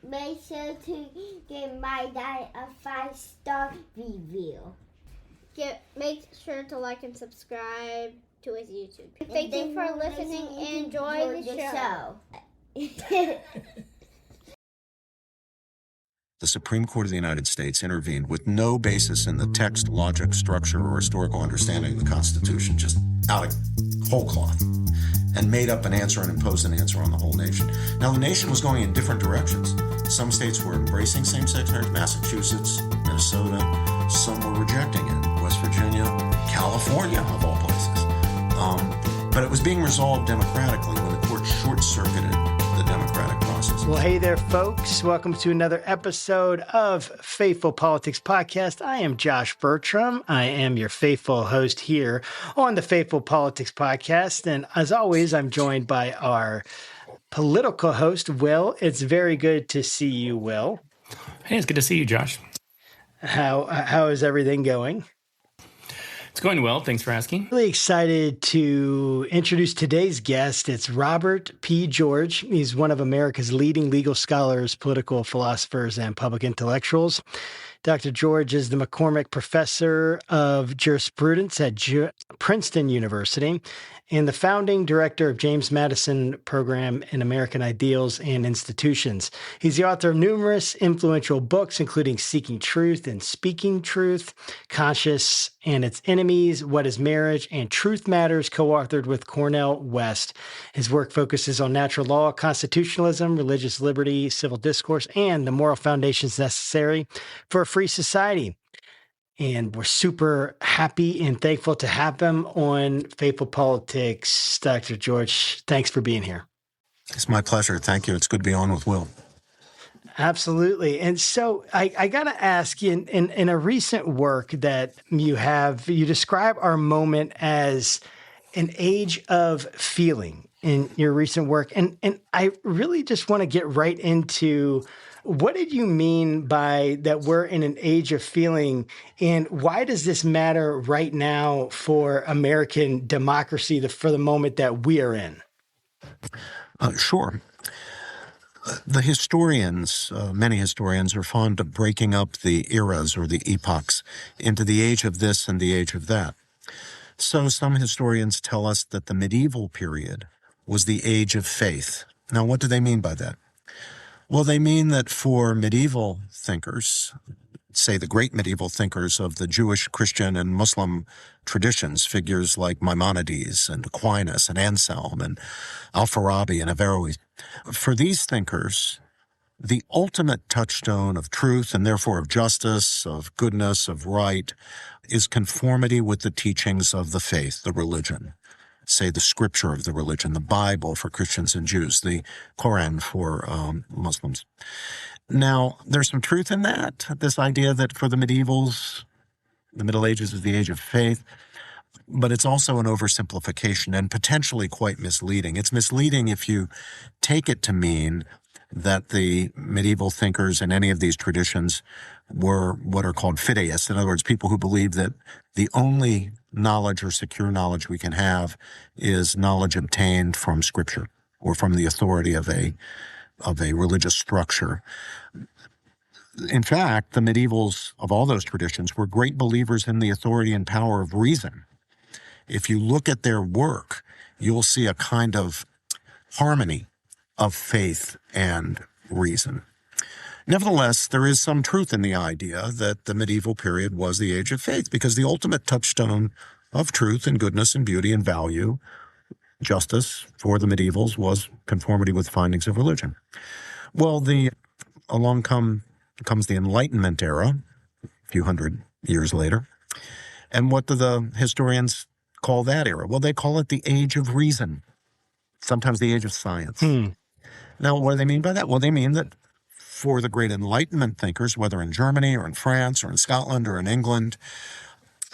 make sure to give my dad a 5-star review. Make sure to like and subscribe to his YouTube. Thank you for listening and enjoy the show. The Supreme Court of the United States intervened with no basis in the text, logic, structure, or historical understanding of the Constitution, just out of whole cloth, and made up an answer and imposed an answer on the whole nation. Now, the nation was going in different directions. Some states were embracing same-sex marriage, Massachusetts, Minnesota. Some were rejecting it, West Virginia, California, of all places. But it was being resolved democratically when the court short-circuited the democratic process. Well, hey there, folks. Welcome to another episode of Faithful Politics Podcast. I am Josh Bertram. I am your faithful host here on the Faithful Politics Podcast. And as always, I'm joined by our political host, Will. It's very good to see you, Will. Hey, it's good to see you, Josh. How is everything going? It's going well. Thanks for asking. Really excited to introduce today's guest. It's Robert P. George. He's one of America's leading legal scholars, political philosophers, and public intellectuals. Dr. George is the McCormick Professor of Jurisprudence at Princeton University and the founding director of James Madison Program in American Ideals and Institutions. He's the author of numerous influential books, including Seeking Truth and Speaking Truth, Conscience and Its Enemies, What is Marriage, and Truth Matters, co-authored with Cornel West. His work focuses on natural law, constitutionalism, religious liberty, civil discourse, and the moral foundations necessary for a free society. And we're super happy and thankful to have him on Faithful Politics. Dr. George, thanks for being here. It's my pleasure. Thank you. It's good to be on with Will. Absolutely. And so I got to ask you, in a recent work that you describe our moment as an age of feeling in your recent work. And I really just want to get right into what did you mean by that we're in an age of feeling, and why does this matter right now for American democracy, for the moment that we are in? Sure. The historians, many historians, are fond of breaking up the eras or the epochs into the age of this and the age of that. So some historians tell us that the medieval period was the age of faith. Now, what do they mean by that? Well, they mean that for medieval thinkers, say the great medieval thinkers of the Jewish, Christian, and Muslim traditions, figures like Maimonides and Aquinas and Anselm and Al-Farabi and Averroes, for these thinkers, the ultimate touchstone of truth and therefore of justice, of goodness, of right, is conformity with the teachings of the faith, the religion. Say the scripture of the religion, the Bible for Christians and Jews, the Quran for Muslims. Now, there's some truth in that, this idea that for the medievals, the Middle Ages is the age of faith, but it's also an oversimplification and potentially quite misleading. It's misleading if you take it to mean that the medieval thinkers in any of these traditions were what are called fideists. In other words, people who believe that the only knowledge or secure knowledge we can have is knowledge obtained from Scripture or from the authority of a religious structure. In fact, the medievals of all those traditions were great believers in the authority and power of reason. If you look at their work, you'll see a kind of harmony of faith and reason. Nevertheless, there is some truth in the idea that the medieval period was the age of faith, because the ultimate touchstone of truth and goodness and beauty and value, justice for the medievals, was conformity with findings of religion. Well, along comes the Enlightenment era, a few hundred years later. And what do the historians call that era? Well, they call it the age of reason, sometimes the age of science. Now, what do they mean by that? Well, they mean that for the great Enlightenment thinkers, whether in Germany or in France or in Scotland or in England,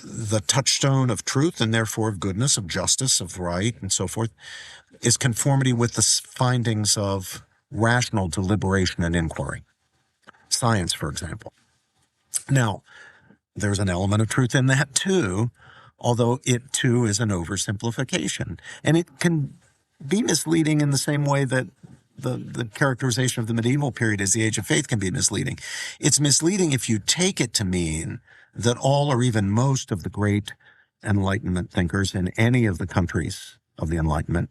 the touchstone of truth and therefore of goodness, of justice, of right, and so forth, is conformity with the findings of rational deliberation and inquiry. Science, for example. Now, there's an element of truth in that too, although it too is an oversimplification. And it can be misleading in the same way that the characterization of the medieval period as the age of faith can be misleading. It's misleading if you take it to mean that all or even most of the great Enlightenment thinkers in any of the countries of the Enlightenment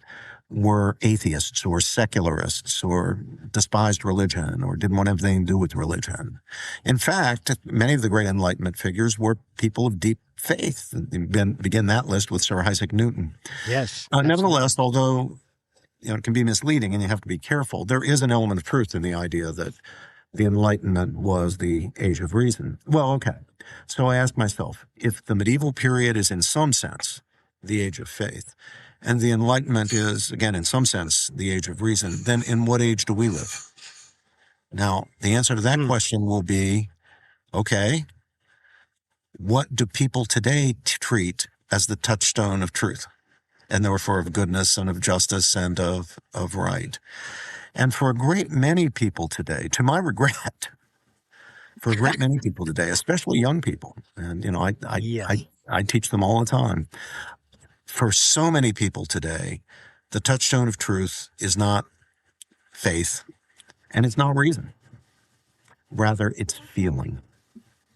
were atheists or secularists or despised religion or didn't want anything to do with religion. In fact, many of the great Enlightenment figures were people of deep faith. Begin that list with Sir Isaac Newton. Yes. Nevertheless, although it can be misleading and you have to be careful, there is an element of truth in the idea that the Enlightenment was the age of reason. Well, okay. So I ask myself, if the medieval period is in some sense the age of faith, and the Enlightenment is, again, in some sense, the age of reason, then in what age do we live? Now, the answer to that question will be, okay, what do people today treat as the touchstone of truth, and therefore of goodness and of justice and of right? And for a great many people today, to my regret, for a great many people today, especially young people, and I teach them all the time, for so many people today, the touchstone of truth is not faith, and it's not reason. Rather, it's feeling.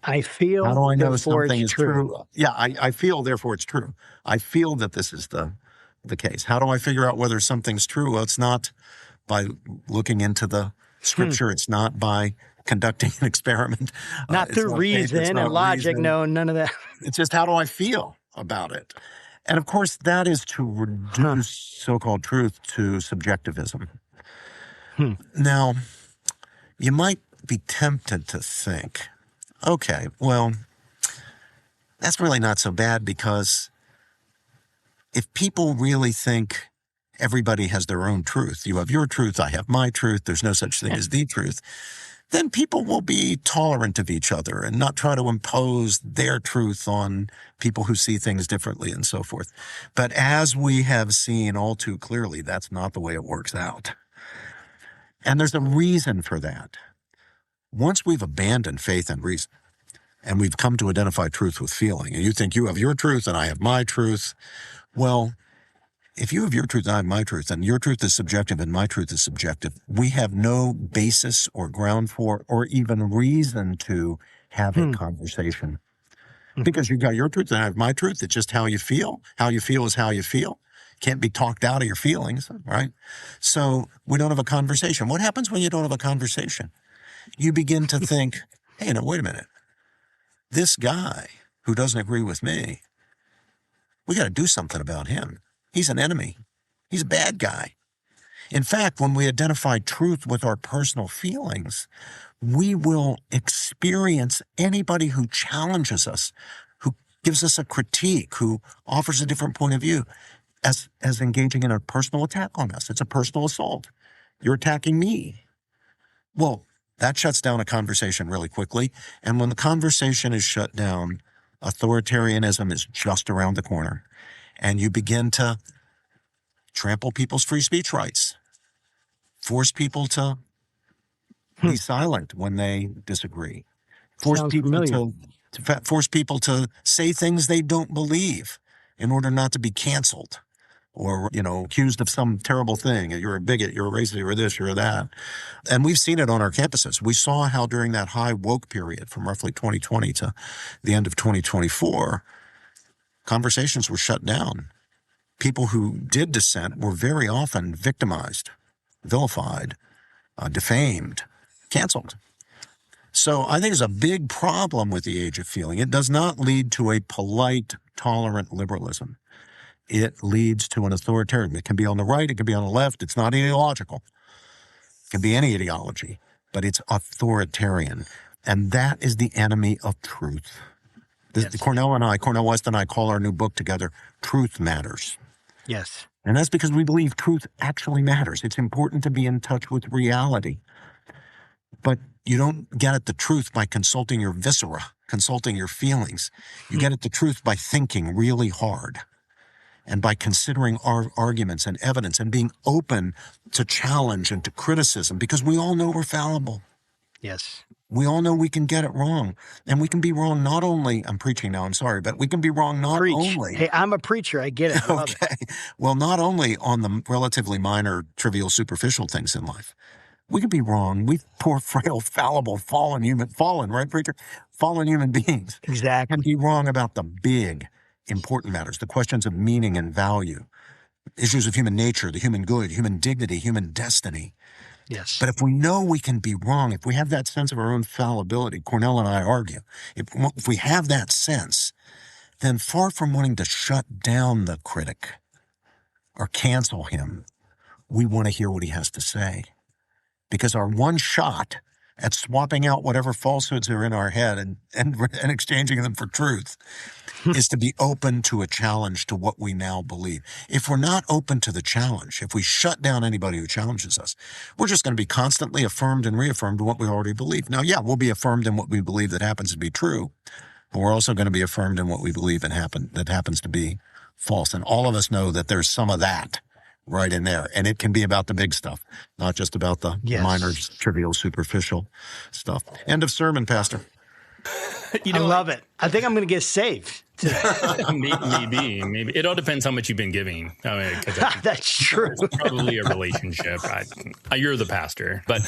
I feel. How do I know therefore something it's is true? Yeah, I feel, therefore it's true. I feel that this is the case. How do I figure out whether something's true? Well, it's not by looking into the scripture. It's not by conducting an experiment. Not through reason and logic. Reason. No, none of that. It's just, how do I feel about it? And of course, that is to reduce so-called truth to subjectivism. Now, you might be tempted to think, okay, well, that's really not so bad, because if people really think everybody has their own truth, you have your truth, I have my truth, there's no such thing as the truth, then people will be tolerant of each other and not try to impose their truth on people who see things differently and so forth. But as we have seen all too clearly, that's not the way it works out. And there's a reason for that. Once we've abandoned faith and reason, and we've come to identify truth with feeling, and you think you have your truth and I have my truth, well, if you have your truth and I have my truth, and your truth is subjective and my truth is subjective, we have no basis or ground for or even reason to have a conversation. Because you've got your truth and I have my truth. It's just how you feel. How you feel is how you feel. Can't be talked out of your feelings, right? So we don't have a conversation. What happens when you don't have a conversation? You begin to think, hey, no, wait a minute. This guy who doesn't agree with me, we got to do something about him. He's an enemy. He's a bad guy. In fact, when we identify truth with our personal feelings, we will experience anybody who challenges us, who gives us a critique, who offers a different point of view, as engaging in a personal attack on us. It's a personal assault. You're attacking me. Well, that shuts down a conversation really quickly. And when the conversation is shut down, authoritarianism is just around the corner. And you begin to trample people's free speech rights, force people to be silent when they disagree, force people to say things they don't believe in order not to be canceled or, accused of some terrible thing. You're a bigot, you're a racist, you're this, you're that. And we've seen it on our campuses. We saw how during that high woke period from roughly 2020 to the end of 2024, conversations were shut down. People who did dissent were very often victimized, vilified, defamed, canceled. So I think there's a big problem with the age of feeling. It does not lead to a polite, tolerant liberalism. It leads to an authoritarian. It can be on the right, it can be on the left. It's not ideological. It can be any ideology, but it's authoritarian. And that is the enemy of truth. Yes. Cornell West and I call our new book together, Truth Matters. Yes. And that's because we believe truth actually matters. It's important to be in touch with reality. But you don't get at the truth by consulting your viscera, consulting your feelings. You get at the truth by thinking really hard and by considering our arguments and evidence and being open to challenge and to criticism, because we all know we're fallible. Yes. We all know we can get it wrong. And we can be wrong not only, I'm preaching now, I'm sorry, but we can be wrong not Preach. only. Hey, I'm a preacher. I get it. I love it. Well, not only on the relatively minor, trivial, superficial things in life. We can be wrong. We poor, frail, fallible, fallen, right, preacher? Fallen human beings. Exactly. Can be wrong about the big, important matters, the questions of meaning and value, issues of human nature, the human good, human dignity, human destiny. Yes. But if we know we can be wrong, if we have that sense of our own fallibility, Cornell and I argue, if we have that sense, then far from wanting to shut down the critic or cancel him, we want to hear what he has to say. Because our one shot at swapping out whatever falsehoods are in our head and exchanging them for truth is to be open to a challenge to what we now believe. If we're not open to the challenge, if we shut down anybody who challenges us, we're just going to be constantly affirmed and reaffirmed in what we already believe. Now, yeah, we'll be affirmed in what we believe that happens to be true, but we're also going to be affirmed in what we believe that happens to be false. And all of us know that there's some of that right in there. And it can be about the big stuff, not just about the minor, trivial, superficial stuff. End of sermon, Pastor. I love it. I think I'm going to get saved today. Maybe. It all depends how much you've been giving. I mean, that's true. It's probably a relationship. You're the pastor. But,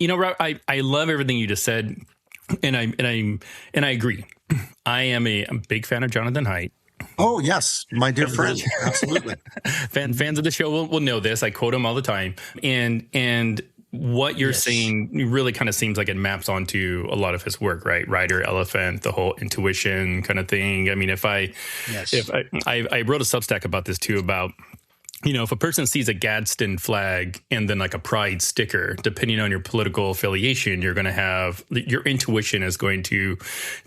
Rob, I love everything you just said. And I agree. I am a big fan of Jonathan Haidt. Oh, yes, my dear friend. Absolutely. Fans of the show will know this. I quote him all the time. And what you're saying really kind of seems like it maps onto a lot of his work, right? Rider, elephant, the whole intuition kind of thing. I mean, if I wrote a Substack about this too, about, if a person sees a Gadsden flag and then like a pride sticker, depending on your political affiliation, you're going to have your intuition is going to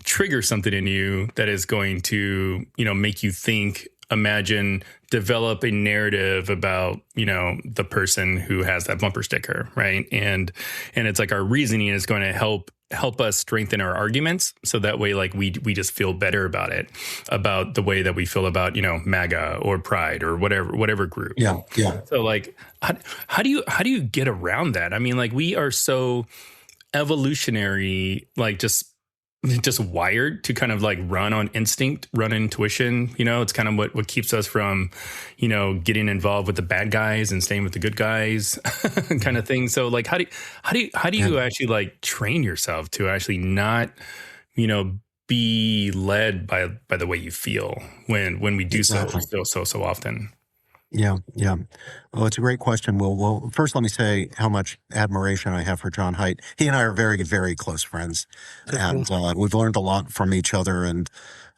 trigger something in you that is going to, make you think, imagine, develop a narrative about, the person who has that bumper sticker. Right. And it's like our reasoning is going to help us strengthen our arguments. So that way, like we just feel better about it, about the way that we feel about, MAGA or Pride or whatever group. Yeah. Yeah. So like, how do you get around that? I mean, like we are so evolutionary, like just wired to kind of like run on instinct, run intuition. It's kind of what keeps us from, getting involved with the bad guys and staying with the good guys kind of thing. So like, how do you actually like train yourself to actually not, be led by the way you feel when we do so often? Yeah. Well, it's a great question. Well, first let me say how much admiration I have for John Haidt. He and I are very, very close friends, and we've learned a lot from each other. And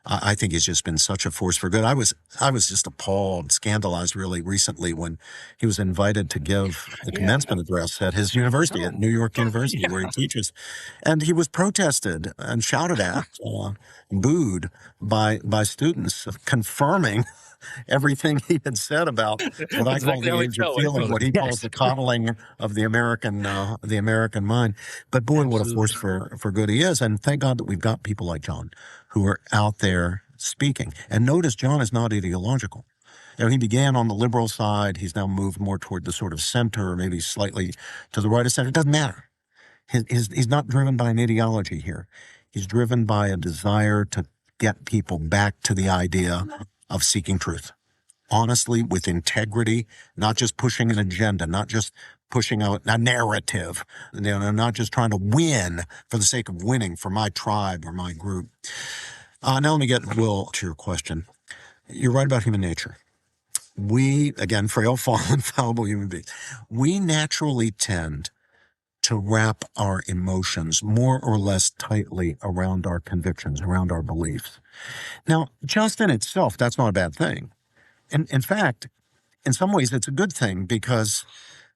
I think he's just been such a force for good. I was just appalled, scandalized, really, recently when he was invited to give the commencement address at his university, at New York University, where he teaches, and he was protested and shouted at, booed by students, confirming everything he had said about what I call the age of feeling, what he calls the coddling of the American mind. But boy, what a force for good he is. And thank God that we've got people like John who are out there speaking. And notice John is not ideological. He began on the liberal side. He's now moved more toward the sort of center, or maybe slightly to the right of center. It doesn't matter. He's not driven by an ideology here. He's driven by a desire to get people back to the idea of seeking truth, honestly, with integrity, not just pushing an agenda, not just pushing a narrative, not just trying to win for the sake of winning for my tribe or my group. Now let me get, Will, to your question. You're right about human nature. We, again, frail, fallen, fallible human beings, we naturally tend to wrap our emotions more or less tightly around our convictions, around our beliefs. Now, just in itself, that's not a bad thing. And in fact, in some ways, it's a good thing because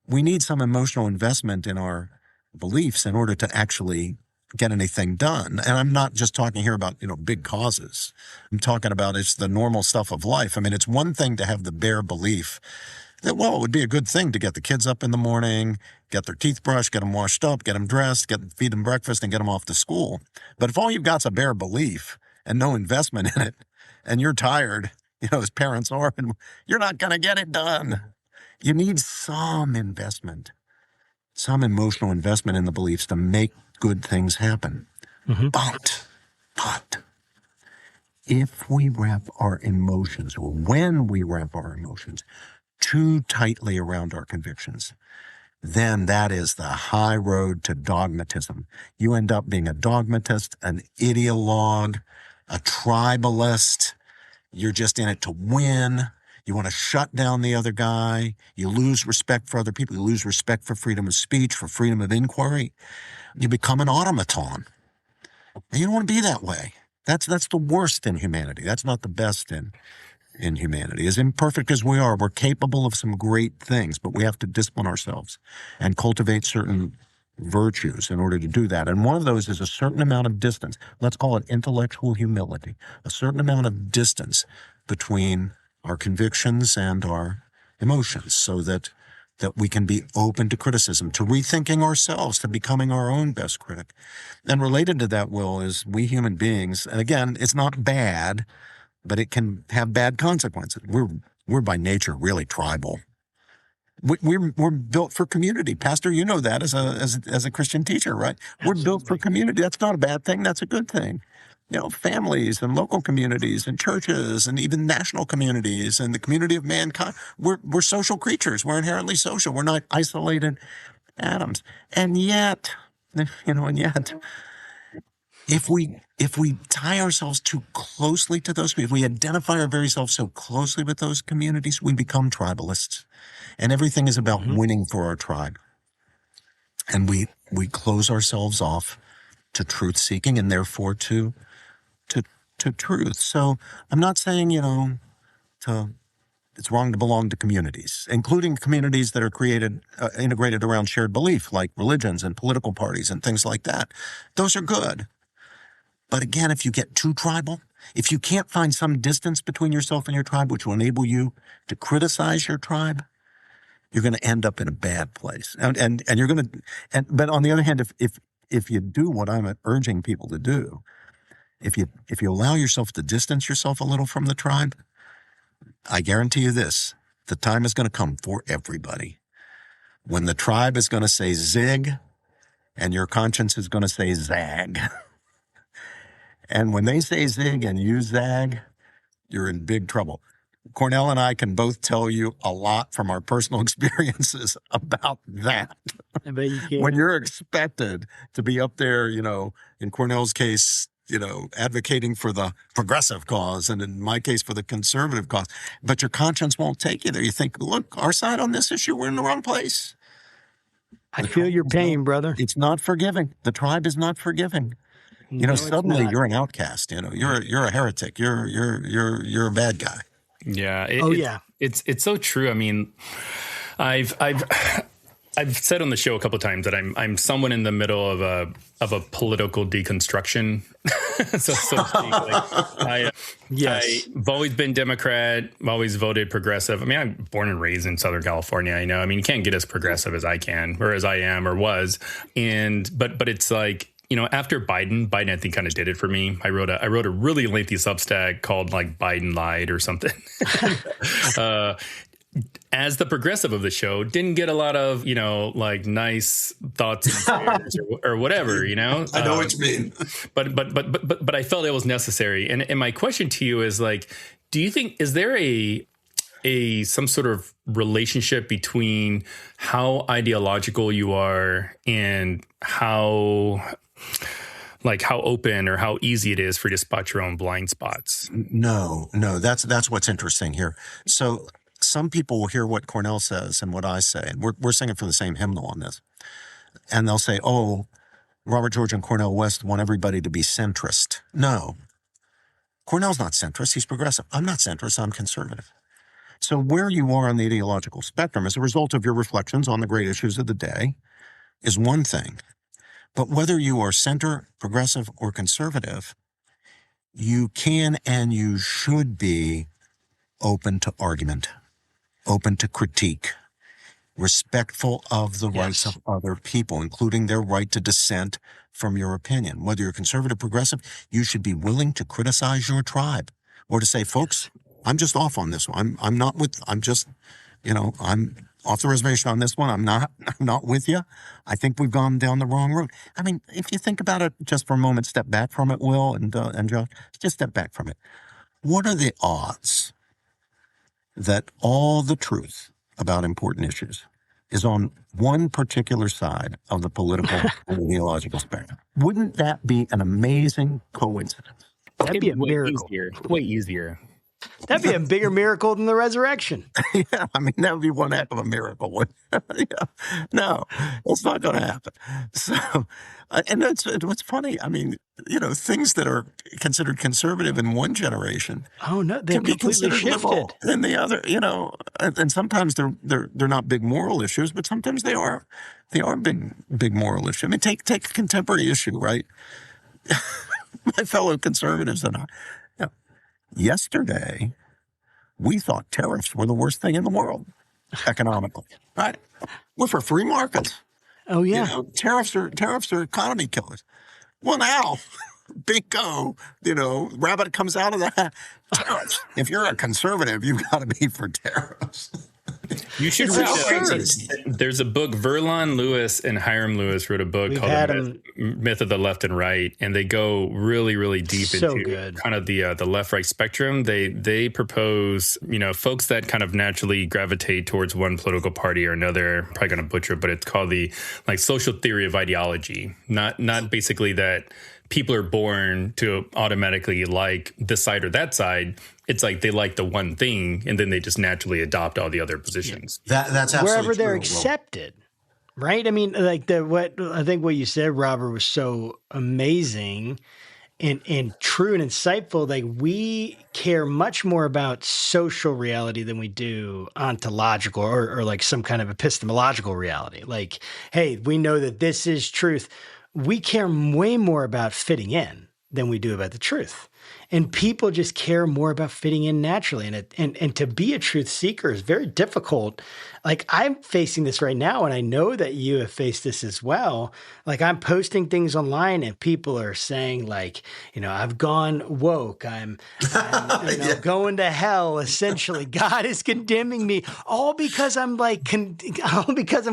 we need some emotional investment in our beliefs in order to actually get anything done. And I'm not just talking here about, big causes. I'm talking about it's the normal stuff of life. I mean, it's one thing to have the bare belief that, well, it would be a good thing to get the kids up in the morning, get their teeth brushed, get them washed up, get them dressed, feed them breakfast, and get them off to school. But if all you've got is a bare belief and no investment in it, and you're tired, as parents are, and you're not going to get it done. You need some investment. some emotional investment in the beliefs to make good things happen. But if we wrap our emotions, or when we wrap our emotions too tightly around our convictions, then that is the high road to dogmatism. You end up being a dogmatist, an ideologue, a tribalist. You're just in it to win. You want to shut down the other guy. You lose respect for other people. You lose respect for freedom of speech, for freedom of inquiry. You become an automaton. And you don't want to be that way. That's the worst in humanity. That's not the best in humanity. As imperfect as we are, we're capable of some great things, but we have to discipline ourselves and cultivate certain virtues in order to do that. And one of those is a certain amount of distance. Let's call it intellectual humility, a certain amount of distance between our convictions and our emotions, so that we can be open to criticism, to rethinking ourselves, to becoming our own best critic. And related to that, Will, is we human beings, and again, it's not bad, but it can have bad consequences. We're by nature really tribal. We're built for community. Pastor, you know that as a Christian teacher, right? Absolutely. We're built for community. That's not a bad thing. That's a good thing. You know, families and local communities and churches and even national communities and the community of mankind. We're social creatures. We're inherently social. We're not isolated atoms. And yet, if we tie ourselves too closely to those people, if we identify our very selves so closely with those communities, we become tribalists. And everything is about winning for our tribe. And we close ourselves off to truth seeking and therefore to truth. So I'm not saying, it's wrong to belong to communities, including communities that are integrated around shared belief, like religions and political parties and things like that. Those are good. But again, if you get too tribal, if you can't find some distance between yourself and your tribe, which will enable you to criticize your tribe, you're going to end up in a bad place. And you're going to, but on the other hand, if you do what I'm urging people to do, if you allow yourself to distance yourself a little from the tribe, I guarantee you this, the time is going to come for everybody when the tribe is going to say zig and your conscience is going to say zag. And when they say zig and you zag, you're in big trouble. Cornell and I can both tell you a lot from our personal experiences about that. I bet you can. When you're expected to be up there, in Cornell's case, advocating for the progressive cause, and in my case for the conservative cause, but your conscience won't take you there. You think, look, our side on this issue, we're in the wrong place. I feel your pain, brother. It's not forgiving. The tribe is not forgiving. Suddenly you're an outcast. You're a heretic. You're a bad guy. Yeah. It's so true. I mean, I've said on the show a couple of times that I'm someone in the middle of a political deconstruction. so to speak. I've always been Democrat, always voted progressive. I mean, I'm born and raised in Southern California. I mean, you can't get as progressive as I can, or as I am, or was. But it's like, after Biden, I think kind of did it for me. I wrote a really lengthy Substack called like Biden Lied or something. As the progressive of the show, didn't get a lot of, nice thoughts and prayers or whatever, I know what you mean. But I felt it was necessary. And my question to you is like, do you think, is there some sort of relationship between how ideological you are and how open or how easy it is for you to spot your own blind spots? No, that's what's interesting here. So some people will hear what Cornell says and what I say, and we're singing from the same hymnal on this. And they'll say, oh, Robert George and Cornell West want everybody to be centrist. No, Cornell's not centrist. He's progressive. I'm not centrist. I'm conservative. So where you are on the ideological spectrum as a result of your reflections on the great issues of the day is one thing. But whether you are center, progressive, or conservative, you can and you should be open to argument, open to critique, respectful of the rights of other people, including their right to dissent from your opinion. Whether you're conservative, progressive, you should be willing to criticize your tribe or to say, folks, I'm just off on this one. I'm off the reservation on this one. I'm not with you. I think we've gone down the wrong road. I mean, if you think about it just for a moment, step back from it, Will and Josh, just step back from it. What are the odds that all the truth about important issues is on one particular side of the political and ideological spectrum? Wouldn't that be an amazing coincidence? That'd be a miracle. Way easier. That'd be a bigger miracle than the resurrection. Yeah, I mean, that would be one heck of a miracle. Yeah. No, it's not going to happen. So, and that's what's funny. I mean, things that are considered conservative in one generation, they're can be completely considered liberal shifted in the other. And sometimes they're not big moral issues, but sometimes they are. They are big moral issues. I mean, take a contemporary issue, right? My fellow conservatives and I. Yesterday, we thought tariffs were the worst thing in the world economically, right? We're for free markets. Oh, yeah. Tariffs are economy killers. Well, now, bingo, rabbit comes out of that. Tariffs. If you're a conservative, you've got to be for tariffs. You should read it. There's a book, Verlon Lewis and Hiram Lewis wrote a book called The Myth of the Left and Right, and they go really, really deep into kind of the left-right spectrum. They propose, folks that kind of naturally gravitate towards one political party or another. I'm probably going to butcher it, but it's called the social theory of ideology. Not basically that people are born to automatically like this side or that side. It's like they like the one thing, and then they just naturally adopt all the other positions. Yeah. That's absolutely wherever they're true, accepted, right? I mean, I think what you said, Robert, was so amazing and true and insightful. Like, we care much more about social reality than we do ontological or like some kind of epistemological reality. Like, hey, we know that this is truth. We care way more about fitting in than we do about the truth. And people just care more about fitting in naturally. And to be a truth seeker is very difficult. Like, I'm facing this right now, and I know that you have faced this as well. Like, I'm posting things online and people are saying, like, I've gone woke. I'm going to hell, essentially. God is condemning me, all because I'm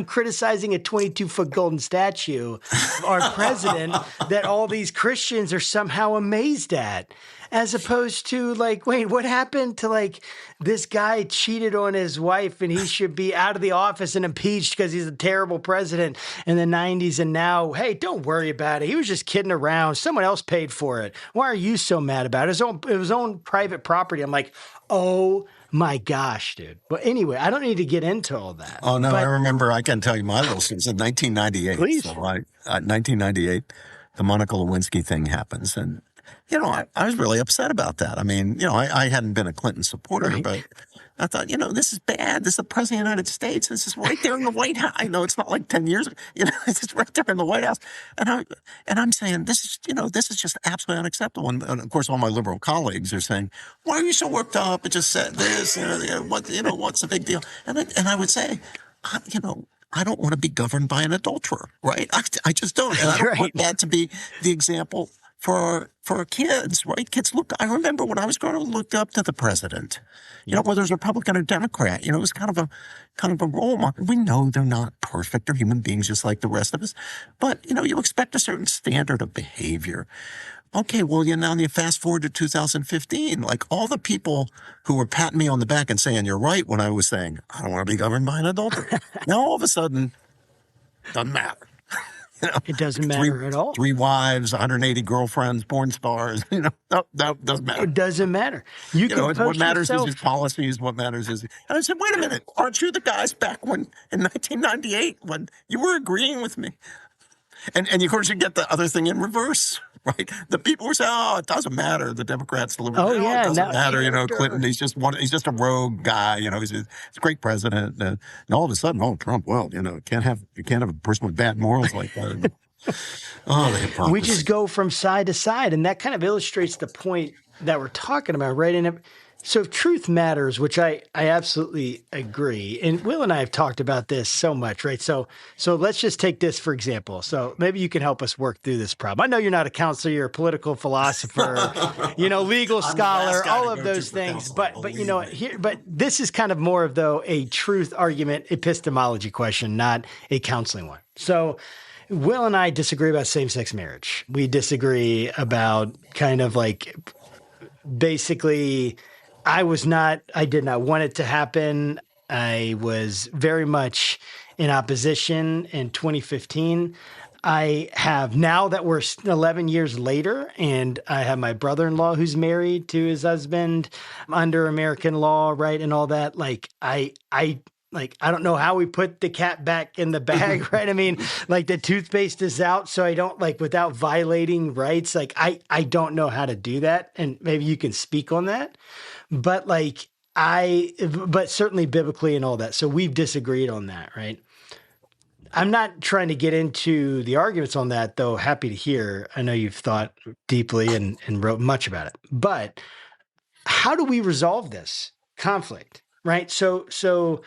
criticizing a 22-foot golden statue of our president that all these Christians are somehow amazed at. As opposed to, like, wait, what happened to, like, this guy cheated on his wife and he should be out of the office and impeached because he's a terrible president in the 90s, and now, hey, don't worry about it. He was just kidding around. Someone else paid for it. Why are you so mad about it? It was his own private property. I'm like, oh my gosh, dude. But anyway, I don't need to get into all that. Oh, no, I remember. I can tell you my little story. In 1998. Please. So 1998, the Monica Lewinsky thing happens, and I was really upset about that. I mean, I hadn't been a Clinton supporter, right, but I thought, this is bad. This is the president of the United States. This is right there in the White House. I know it's not like 10 years ago. It's just right there in the White House. And I'm saying, this is just absolutely unacceptable. And of course, all my liberal colleagues are saying, why are you so worked up? It just said this, what's the big deal? And I would say, I don't want to be governed by an adulterer, right? I just don't. And I don't want that to be the example for our kids, right? Kids look. I remember when I was growing up, looked up to the president. Whether it's Republican or Democrat. It was kind of a role model. We know they're not perfect; they're human beings just like the rest of us. But you expect a certain standard of behavior. Okay, well, now you fast forward to 2015. Like, all the people who were patting me on the back and saying you're right when I was saying I don't want to be governed by an adulterer. Now all of a sudden, doesn't matter. It doesn't matter at all. 3 wives, 180 girlfriends, porn stars. No, doesn't matter. It doesn't matter. What matters is his policies. What matters is. And I said, wait a minute, aren't you the guys back in 1998 when you were agreeing with me? And of course you get the other thing in reverse, right? The people were saying, "Oh, it doesn't matter. The Democrats deliver. It doesn't matter. Clinton, he's just a rogue guy. He's a great president." And all of a sudden, Trump. Well, you can't have a person with bad morals like that. We just go from side to side, and that kind of illustrates the point that we're talking about, right? And So truth matters, which I absolutely agree. And Will and I have talked about this so much, right? So let's just take this for example. So maybe you can help us work through this problem. I know you're not a counselor, you're a political philosopher, legal scholar, all of those things. But but this is kind of more of though a truth argument epistemology question, not a counseling one. So Will and I disagree about same-sex marriage. We disagree about kind of like basically I did not want it to happen. I was very much in opposition in 2015. I have now that we're 11 years later, and I have my brother-in-law who's married to his husband under American law, right? And all that. Like, I don't know how we put the cat back in the bag, right? I mean, like the toothpaste is out, so I don't without violating rights. Like I don't know how to do that. And maybe you can speak on that. But but certainly biblically and all that. So we've disagreed on that, right? I'm not trying to get into the arguments on that, though. Happy to hear. I know you've thought deeply and wrote much about it. But how do we resolve this conflict, right? So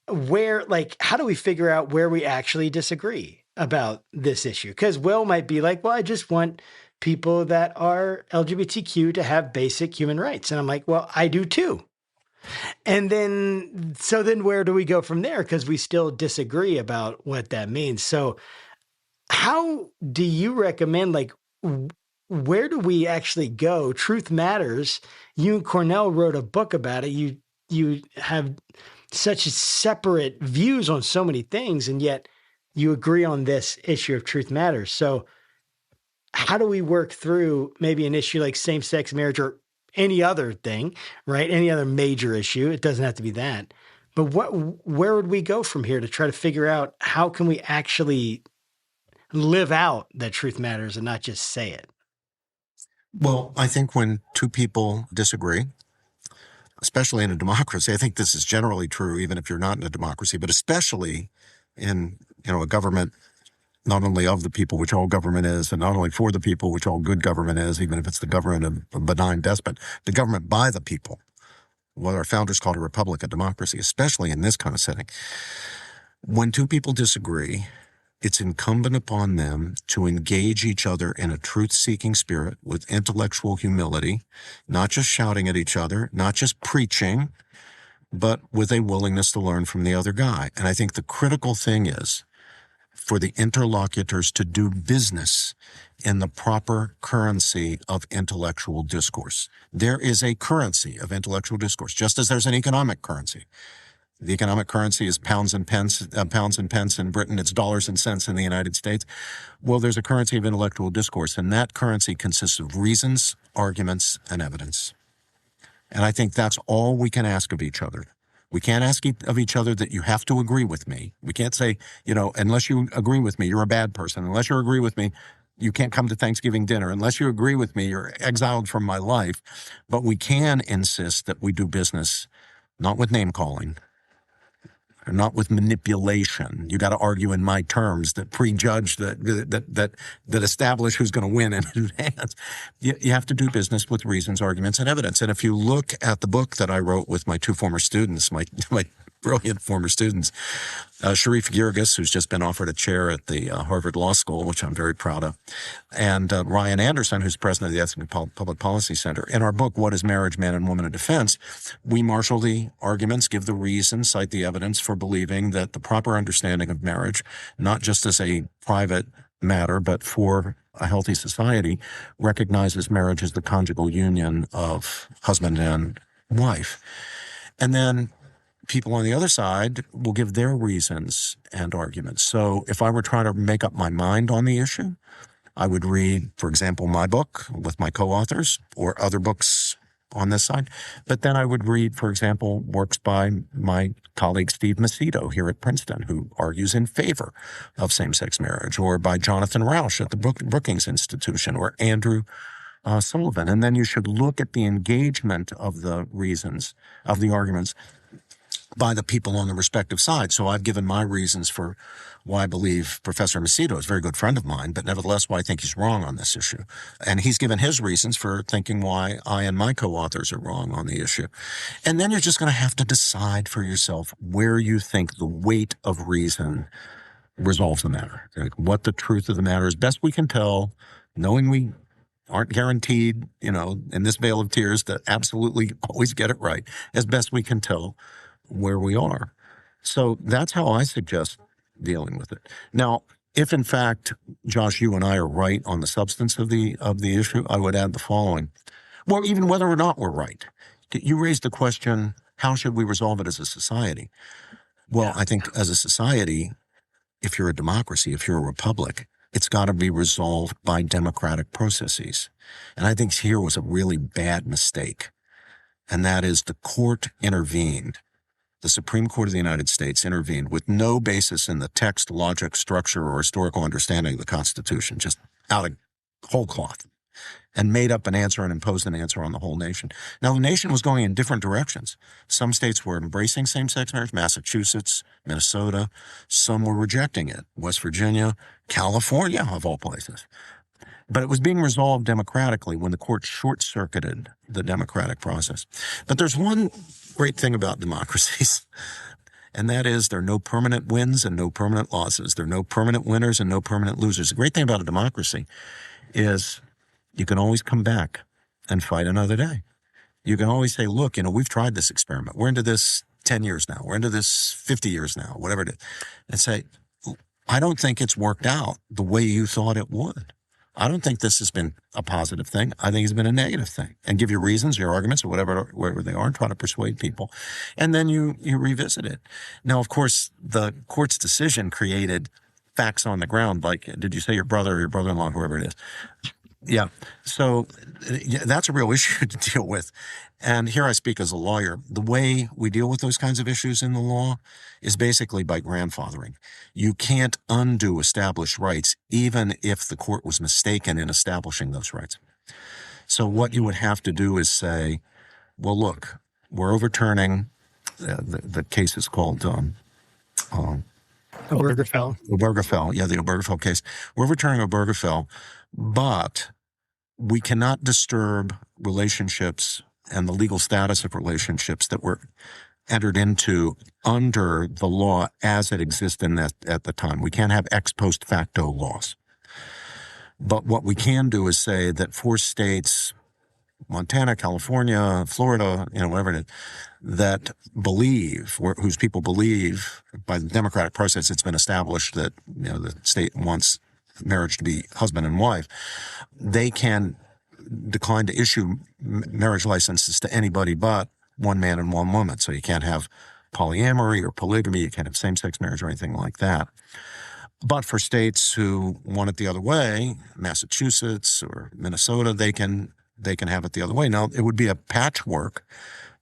where, how do we figure out where we actually disagree about this issue? Because Will might be like, well, I just want people that are LGBTQ to have basic human rights. And I'm like, well, I do too. And then where do we go from there? Because we still disagree about what that means. So how do you recommend, where do we actually go? Truth Matters. You and Cornell wrote a book about it. You have such separate views on so many things, and yet you agree on this issue of truth matters. So how do we work through maybe an issue like same-sex marriage or any other thing, right? Any other major issue? It doesn't have to be that. But where would we go from here to try to figure out how can we actually live out that truth matters and not just say it? Well, I think when two people disagree, especially in a democracy, I think this is generally true even if you're not in a democracy, but especially in a government not only of the people, which all government is, and not only for the people, which all good government is, even if it's the government of a benign despot, the government by the people, what our founders called a republic, a democracy, especially in this kind of setting. When two people disagree, it's incumbent upon them to engage each other in a truth-seeking spirit with intellectual humility, not just shouting at each other, not just preaching, but with a willingness to learn from the other guy. And I think the critical thing is for the interlocutors to do business in the proper currency of intellectual discourse. There is a currency of intellectual discourse, just as there's an economic currency. The economic currency is pounds and pence in Britain. It's dollars and cents in the United States. Well, there's a currency of intellectual discourse, and that currency consists of reasons, arguments, and evidence. And I think that's all we can ask of each other. We can't ask of each other that you have to agree with me. We can't say, unless you agree with me, you're a bad person. Unless you agree with me, you can't come to Thanksgiving dinner. Unless you agree with me, you're exiled from my life. But we can insist that we do business, not with name calling, not with manipulation. You got to argue in my terms that prejudge, that establish who's going to win in advance. You have to do business with reasons, arguments, and evidence. And if you look at the book that I wrote with my two former students, my brilliant former students, Sharif Girgis, who's just been offered a chair at the Harvard Law School, which I'm very proud of, and Ryan Anderson, who's president of the Ethical Public Policy Center. In our book, What is Marriage, Man and Woman in Defense, we marshal the arguments, give the reasons, cite the evidence for believing that the proper understanding of marriage, not just as a private matter, but for a healthy society, recognizes marriage as the conjugal union of husband and wife. And then people on the other side will give their reasons and arguments. So if I were trying to make up my mind on the issue, I would read, for example, my book with my co-authors or other books on this side. But then I would read, for example, works by my colleague Steve Macedo here at Princeton, who argues in favor of same-sex marriage, or by Jonathan Rauch at the Brookings Institution, or Andrew Sullivan. And then you should look at the engagement of the reasons, of the arguments, by the people on the respective sides. So I've given my reasons for why I believe Professor Macedo is a very good friend of mine, but nevertheless why I think he's wrong on this issue. And he's given his reasons for thinking why I and my co-authors are wrong on the issue. And then you're just going to have to decide for yourself where you think the weight of reason resolves the matter. Like what the truth of the matter is, best we can tell, knowing we aren't guaranteed, in this vale of tears to absolutely always get it right, as best we can tell where we are. So that's how I suggest dealing with it. Now, if in fact, Josh, you and I are right on the substance of the issue, I would add the following. Well, even whether or not we're right, you raised the question, how should we resolve it as a society? Well, I think as a society, if you're a democracy, if you're a republic, it's got to be resolved by democratic processes. And I think here was a really bad mistake. And that is the court intervened. The Supreme Court of the United States intervened with no basis in the text, logic, structure, or historical understanding of the Constitution, just out of whole cloth, and made up an answer and imposed an answer on the whole nation. Now, the nation was going in different directions. Some states were embracing same-sex marriage, Massachusetts, Minnesota. Some were rejecting it, West Virginia, California, of all places. But it was being resolved democratically when the court short-circuited the democratic process. But there's one great thing about democracies, and that is there are no permanent wins and no permanent losses. There are no permanent winners and no permanent losers. The great thing about a democracy is you can always come back and fight another day. You can always say, look, we've tried this experiment. We're into this 10 years now. We're into this 50 years now, whatever it is. And say, I don't think it's worked out the way you thought it would. I don't think this has been a positive thing. I think it's been a negative thing. And give your reasons, your arguments, or whatever they are, and try to persuade people. And then you revisit it. Now, of course, the court's decision created facts on the ground, like, did you say your brother or your brother-in-law, whoever it is? Yeah. So that's a real issue to deal with. And here I speak as a lawyer. The way we deal with those kinds of issues in the law is basically by grandfathering. You can't undo established rights, even if the court was mistaken in establishing those rights. So what you would have to do is say, well, look, we're overturning, the case is called Obergefell. Obergefell. Yeah, the Obergefell case. We're overturning Obergefell, but we cannot disturb relationships and the legal status of relationships that were entered into under the law as it existed at the time. We can't have ex post facto laws. But what we can do is say that for states, Montana, California, Florida, whatever it is, that believe, or whose people believe by the democratic process it's been established that, the state wants marriage to be husband and wife, they can decline to issue marriage licenses to anybody but one man and one woman. So you can't have polyamory or polygamy, you can't have same-sex marriage or anything like that. But for states who want it the other way, Massachusetts or Minnesota, they can have it the other way. Now, it would be a patchwork,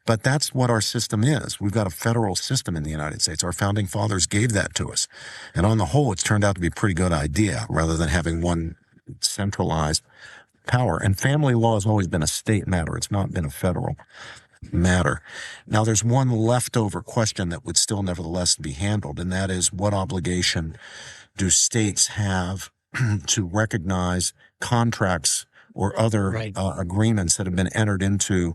but that's what our system is. We've got a federal system in the United States. Our founding fathers gave that to us. And on the whole, it's turned out to be a pretty good idea rather than having one centralized power. And family law has always been a state matter. It's not been a federal matter. Now, there's one leftover question that would still nevertheless be handled, and that is what obligation do states have to recognize contracts or other agreements that have been entered into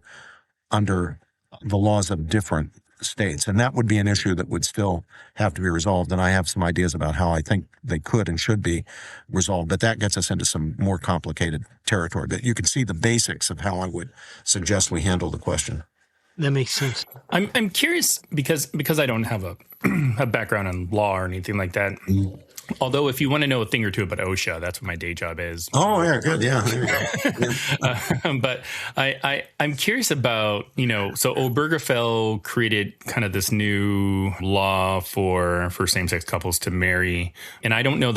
under the laws of different states. And that would be an issue that would still have to be resolved. And I have some ideas about how I think they could and should be resolved. But that gets us into some more complicated territory. But you can see the basics of how I would suggest we handle the question. That makes sense. I'm curious because I don't have a background in law or anything like that. Although, if you want to know a thing or two about OSHA, that's what my day job is. Oh, yeah, good. Yeah, there you go. But I'm curious about, so Obergefell created kind of this new law for same-sex couples to marry. And I don't know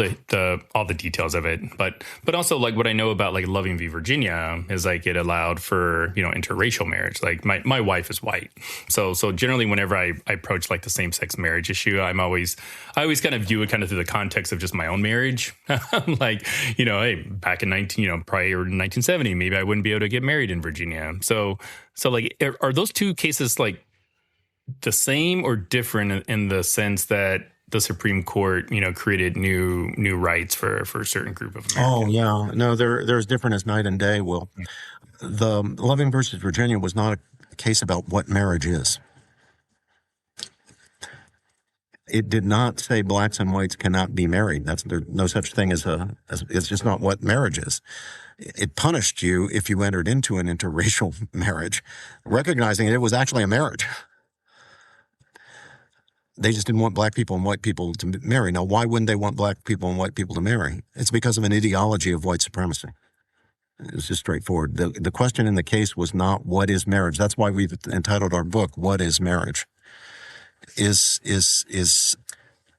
all the details of it, but also like what I know about like Loving v. Virginia is like it allowed for, interracial marriage. Like my wife is white. So generally whenever I approach like the same-sex marriage issue, I always kind of view it kind of through the context of just my own marriage. Like, hey, back in prior to 1970, maybe I wouldn't be able to get married in Virginia. So like, are those two cases like the same or different in the sense that the Supreme Court, created new rights for a certain group of Americans? Oh, yeah. No, they're as different as night and day, Will. The Loving versus Virginia was not a case about what marriage is. It did not say blacks and whites cannot be married. There's no such thing as it's just not what marriage is. It punished you if you entered into an interracial marriage, recognizing it was actually a marriage. They just didn't want black people and white people to marry. Now, why wouldn't they want black people and white people to marry? It's because of an ideology of white supremacy. It's just straightforward. The question in the case was not what is marriage. That's why we've entitled our book, What is Marriage? Is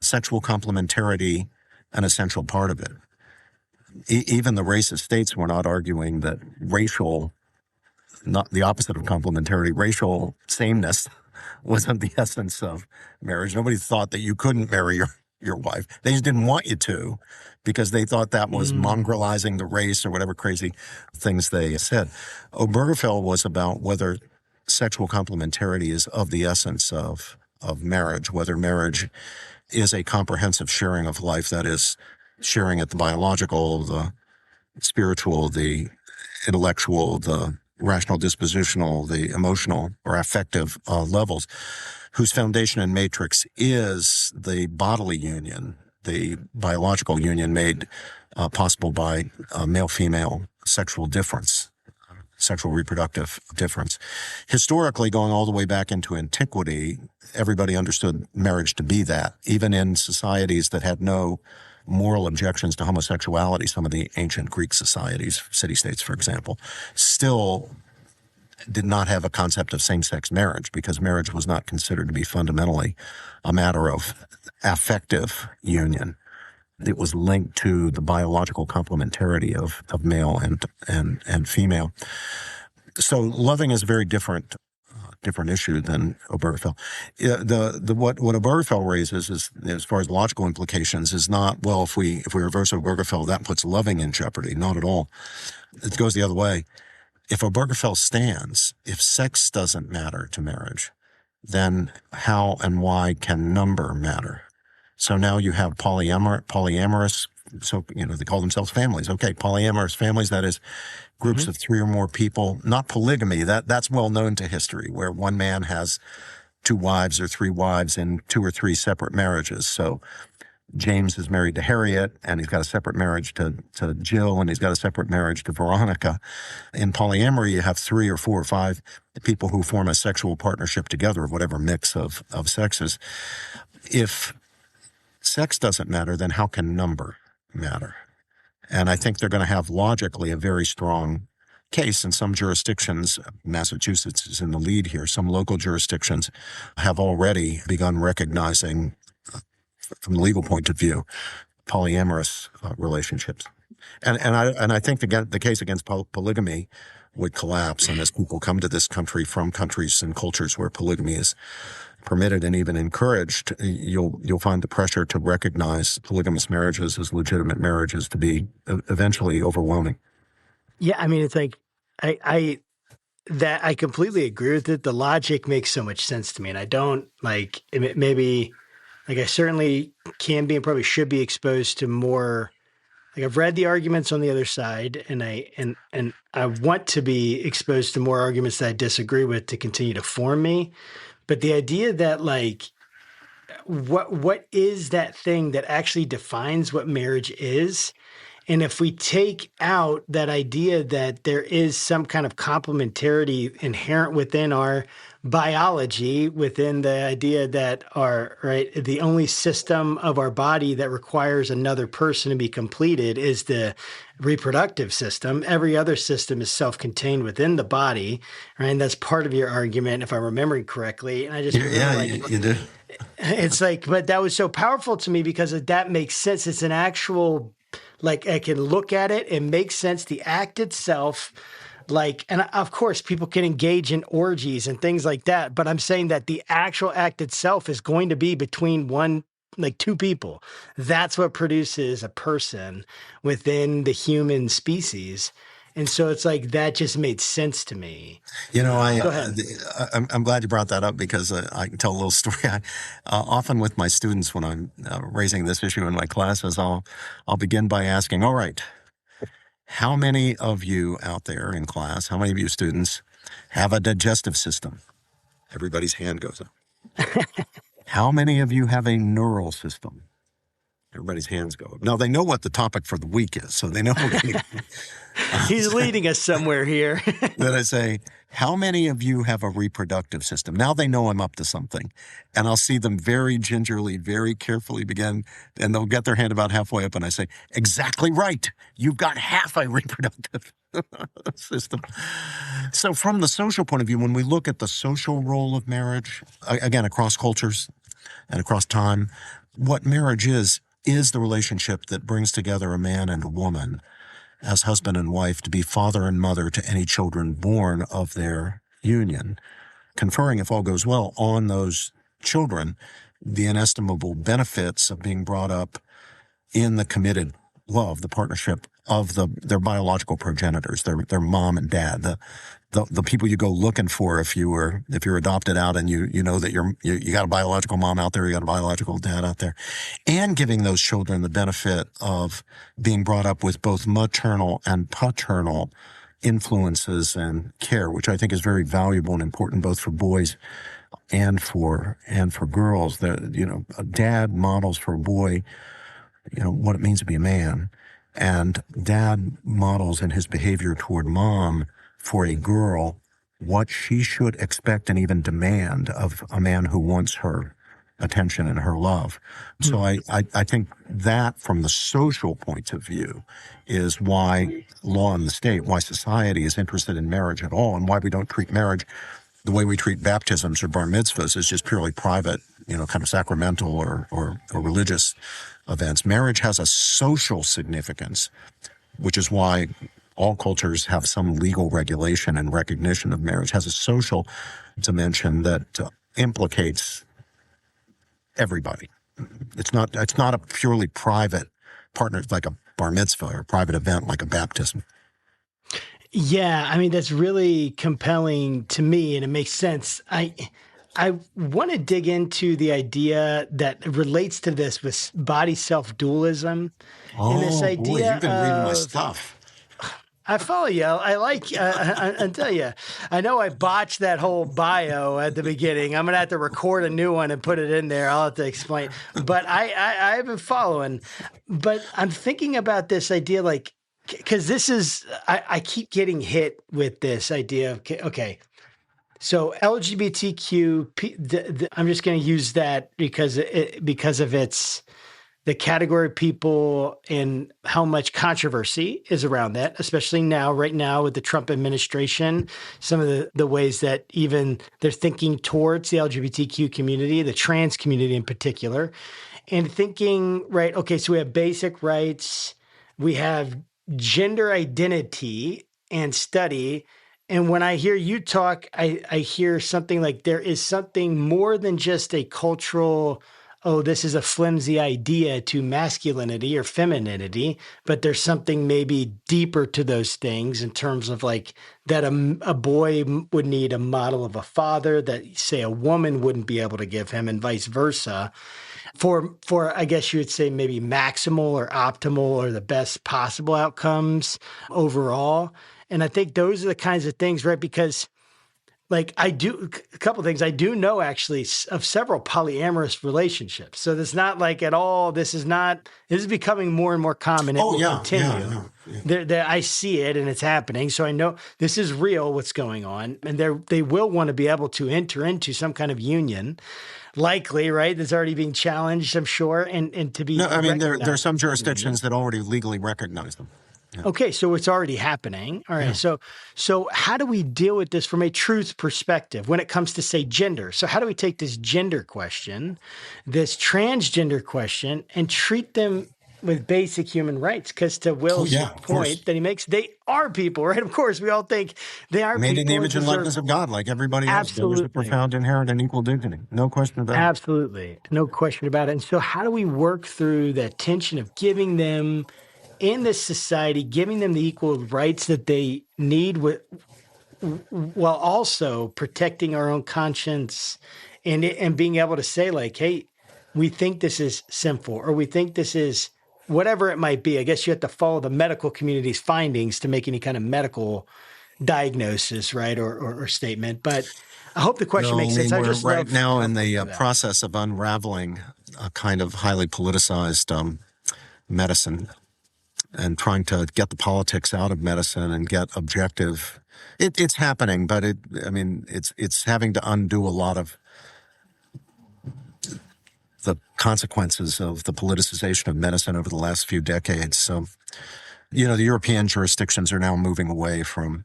sexual complementarity an essential part of it? Even the racist states were not arguing that racial, not the opposite of complementarity, racial sameness wasn't the essence of marriage. Nobody thought that you couldn't marry your wife. They just didn't want you to because they thought that was mongrelizing the race or whatever crazy things they said. Obergefell was about whether sexual complementarity is of the essence of marriage, whether marriage is a comprehensive sharing of life, that is, sharing at the biological, the spiritual, the intellectual, the rational dispositional, the emotional or affective levels, whose foundation and matrix is the bodily union, the biological union made possible by male-female sexual difference, sexual reproductive difference. Historically, going all the way back into antiquity, everybody understood marriage to be that, even in societies that had no moral objections to homosexuality. Some of the ancient Greek societies, city-states, for example, still did not have a concept of same-sex marriage because marriage was not considered to be fundamentally a matter of affective union. It was linked to the biological complementarity of male and female. So loving is a very different issue than Obergefell. What Obergefell raises is, as far as logical implications, is not, well, if we reverse Obergefell, that puts loving in jeopardy. Not at all. It goes the other way. If Obergefell stands, if sex doesn't matter to marriage, then how and why can number matter? So now you have polyamorous, so, they call themselves families. Okay, polyamorous families, that is groups of 3 or more people, not polygamy. That's well known to history, where one man has 2 wives or 3 wives in 2 or 3 separate marriages. So James is married to Harriet, and he's got a separate marriage to Jill, and he's got a separate marriage to Veronica. In polyamory, you have 3 or 4 or 5 people who form a sexual partnership together of whatever mix of sexes. If sex doesn't matter, then how can number matter? And I think they're going to have logically a very strong case in some jurisdictions. Massachusetts is in the lead here. Some local jurisdictions have already begun recognizing, from the legal point of view, polyamorous relationships. And I think the case against polygamy would collapse. And as people come to this country from countries and cultures where polygamy is permitted and even encouraged, you'll find the pressure to recognize polygamous marriages as legitimate marriages to be eventually overwhelming. Yeah, I mean, it's like I completely agree with it. The logic makes so much sense to me, and I don't like maybe like I certainly can be and probably should be exposed to more. Like I've read the arguments on the other side, and I want to be exposed to more arguments that I disagree with to continue to form me. But the idea that like, what is that thing that actually defines what marriage is? And if we take out that idea that there is some kind of complementarity inherent within our biology, within the idea that the only system of our body that requires another person to be completed is the reproductive system. Every other system is self-contained within the body, right? And that's part of your argument, if I'm remembering correctly. And I just you do. It's like, but that was so powerful to me because that makes sense. It's an actual, like, I can look at it, it makes sense. The act itself, like, and of course people can engage in orgies and things like that, but I'm saying that the actual act itself is going to be between 2 people. That's what produces a person within the human species. And so it's like that just made sense to me. You know, Go ahead. I'm glad you brought that up because I can tell a little story. Often with my students when I'm raising this issue in my classes, I'll begin by asking, all right, how many of you out there in class, how many of you students have a digestive system? Everybody's hand goes up. How many of you have a neural system? Everybody's hands go up. Now, they know what the topic for the week is, so they know we're going to... He's leading us somewhere here. Then I say, how many of you have a reproductive system? Now they know I'm up to something. And I'll see them very gingerly, very carefully begin, and they'll get their hand about halfway up, and I say, exactly right. You've got half a reproductive system. So from the social point of view, when we look at the social role of marriage, again, across cultures and across time, what marriage is the relationship that brings together a man and a woman as husband and wife to be father and mother to any children born of their union, conferring, if all goes well, on those children the inestimable benefits of being brought up in the committed love, the partnership of their biological progenitors, their mom and dad, the people you go looking for if you're adopted out and you know that you got a biological mom out there, you got a biological dad out there, and giving those children the benefit of being brought up with both maternal and paternal influences and care, which I think is very valuable and important both for boys and for girls. That, you know, a dad models for a boy, you know, what it means to be a man, and dad models in his behavior toward mom for a girl what she should expect and even demand of a man who wants her attention and her love. So I think that from the social point of view is why law and the state, why society is interested in marriage at all, and why we don't treat marriage the way we treat baptisms or bar mitzvahs as just purely private, you know, kind of sacramental or religious events. Marriage has a social significance, which is why all cultures have some legal regulation and recognition of marriage, has a social dimension that implicates everybody. It's not a purely private partner like a bar mitzvah or a private event like a baptism. Yeah, I mean, that's really compelling to me, and it makes sense. I want to dig into the idea that relates to this with body self-dualism. And this idea boy, you've been reading my stuff. I follow you. I tell you, I know I botched that whole bio at the beginning. I'm going to have to record a new one and put it in there. I'll have to explain. But I've been following. But I'm thinking about this idea, like, because this is, I keep getting hit with this idea of, okay, so LGBTQ, I'm just going to use that because of its the category of people and how much controversy is around that, especially right now with the Trump administration, some of the ways that even they're thinking towards the LGBTQ community, the trans community in particular, and thinking, right, okay, so we have basic rights, we have gender identity and study. And when I hear you talk, I hear something like there is something more than just a cultural, oh, this is a flimsy idea to masculinity or femininity, but there's something maybe deeper to those things in terms of like that a boy would need a model of a father that, say, a woman wouldn't be able to give him, and vice versa. For I guess you would say maybe maximal or optimal or the best possible outcomes overall. And I think those are the kinds of things, right? Because like a couple of things. I do know actually of several polyamorous relationships. So it's not like at all, this is becoming more and more common. It will continue. I see it and it's happening. So I know this is real, what's going on. And they will want to be able to enter into some kind of union. Likely, right? That's already being challenged, I'm sure, and to be. No, I mean there are some jurisdictions that already legally recognize them. Yeah. Okay, so it's already happening. All right, yeah. So how do we deal with this from a truth perspective when it comes to, say, gender? So how do we take this gender question, this transgender question, and treat them with basic human rights? Because to Will's point that he makes, they are people, right? Of course, we all think they are made people. in the image and likeness of God, like everybody else. There's a profound, inherent, and equal dignity. No question about it. Absolutely. No question about it. And so how do we work through that tension of giving them in this society, giving them the equal rights that they need while also protecting our own conscience and being able to say like, hey, we think this is sinful, or we think this is whatever it might be. I guess you have to follow the medical community's findings to make any kind of medical diagnosis, right, or statement. But I hope the question makes sense. We're right now in the process of unraveling a kind of highly politicized medicine and trying to get the politics out of medicine and get objective. It's happening, but it's having to undo a lot of the consequences of the politicization of medicine over the last few decades. So, the European jurisdictions are now moving away from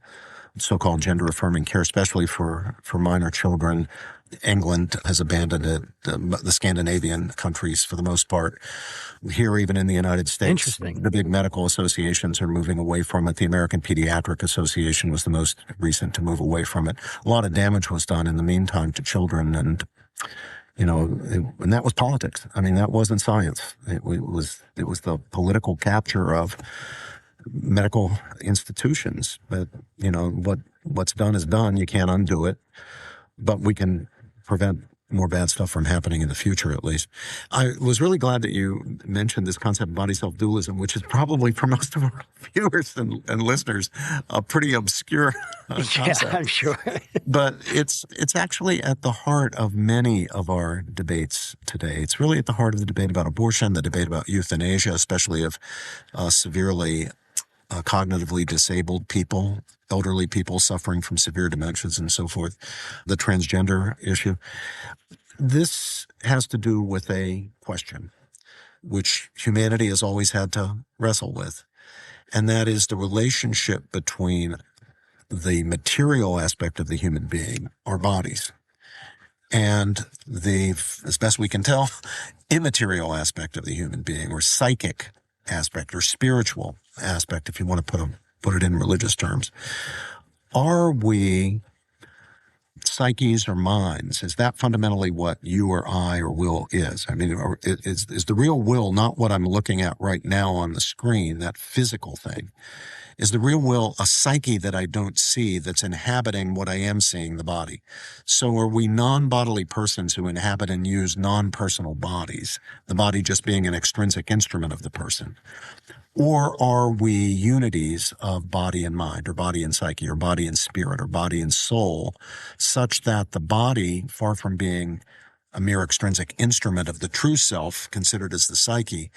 so-called gender-affirming care, especially for minor children. England has abandoned it, the Scandinavian countries for the most part. Here, even in the United States, the big medical associations are moving away from it. The American Pediatric Association was the most recent to move away from it. A lot of damage was done in the meantime to children, and and that was politics. That wasn't science. It was the political capture of medical institutions. But what's done is done. You can't undo it, but we can prevent more bad stuff from happening in the future, at least. I was really glad that you mentioned this concept of body-self dualism, which is probably for most of our viewers and listeners a pretty obscure concept. Yeah, I'm sure. But it's actually at the heart of many of our debates today. It's really at the heart of the debate about abortion, the debate about euthanasia, especially of severely cognitively disabled people, elderly people suffering from severe dementias and so forth, the transgender issue. This has to do with a question which humanity has always had to wrestle with, and that is the relationship between the material aspect of the human being, our bodies, and the, as best we can tell, immaterial aspect of the human being, or psychic aspect, or spiritual aspect, if you want to put it in religious terms. Are we psyches or minds? Is that fundamentally what you or I or will is? Is the real will not what I'm looking at right now on the screen, that physical thing? Is the real will a psyche that I don't see that's inhabiting what I am seeing, the body? So are we non-bodily persons who inhabit and use non-personal bodies, the body just being an extrinsic instrument of the person? Or are we unities of body and mind, or body and psyche, or body and spirit, or body and soul, such that the body, far from being a mere extrinsic instrument of the true self, considered as the psyche,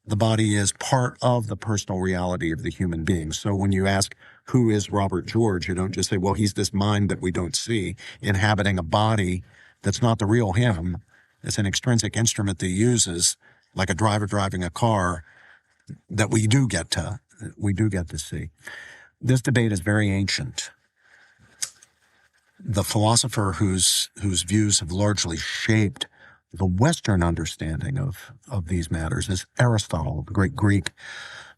the body is part of the personal reality of the human being. So when you ask, who is Robert George, you don't just say, well, he's this mind that we don't see, inhabiting a body that's not the real him. It's an extrinsic instrument that he uses, like a driver driving a car, that we do get to see. This debate is very ancient. The philosopher whose views have largely shaped the Western understanding of these matters is Aristotle, the great Greek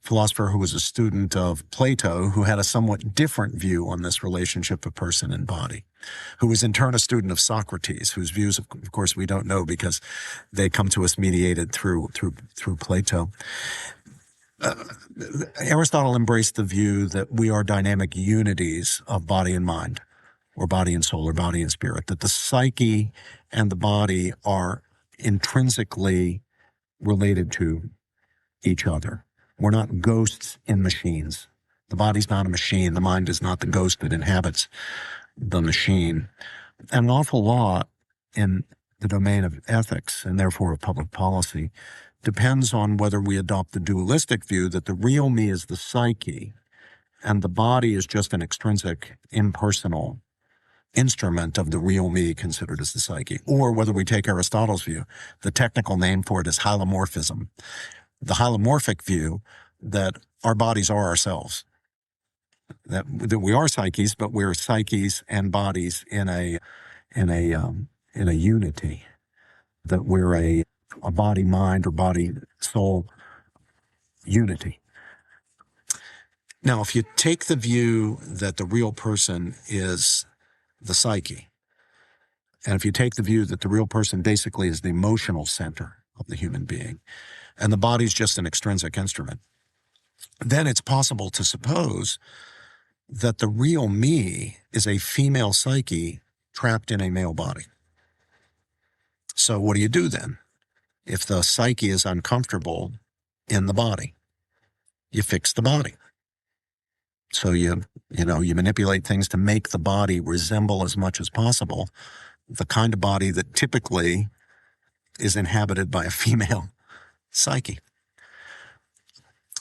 philosopher who was a student of Plato, who had a somewhat different view on this relationship of person and body, who was in turn a student of Socrates, whose views, of course, we don't know because they come to us mediated through Plato. Aristotle embraced the view that we are dynamic unities of body and mind, or body and soul, or body and spirit, that the psyche and the body are intrinsically related to each other. We're not ghosts in machines. The body's not a machine. The mind is not the ghost that inhabits the machine. And an awful lot in the domain of ethics, and therefore of public policy, depends on whether we adopt the dualistic view that the real me is the psyche and the body is just an extrinsic, impersonal instrument of the real me considered as the psyche, or whether we take Aristotle's view. The technical name for it is hylomorphism. The hylomorphic view that our bodies are ourselves, that we are psyches, but we're psyches and bodies in a unity, that we're a body mind or body soul unity. Now, if you take the view that the real person is the psyche, and if you take the view that the real person basically is the emotional center of the human being, and the body's just an extrinsic instrument, then it's possible to suppose that the real me is a female psyche trapped in a male body. So what do you do then? If the psyche is uncomfortable in the body, you fix the body. So you manipulate things to make the body resemble as much as possible the kind of body that typically is inhabited by a female psyche.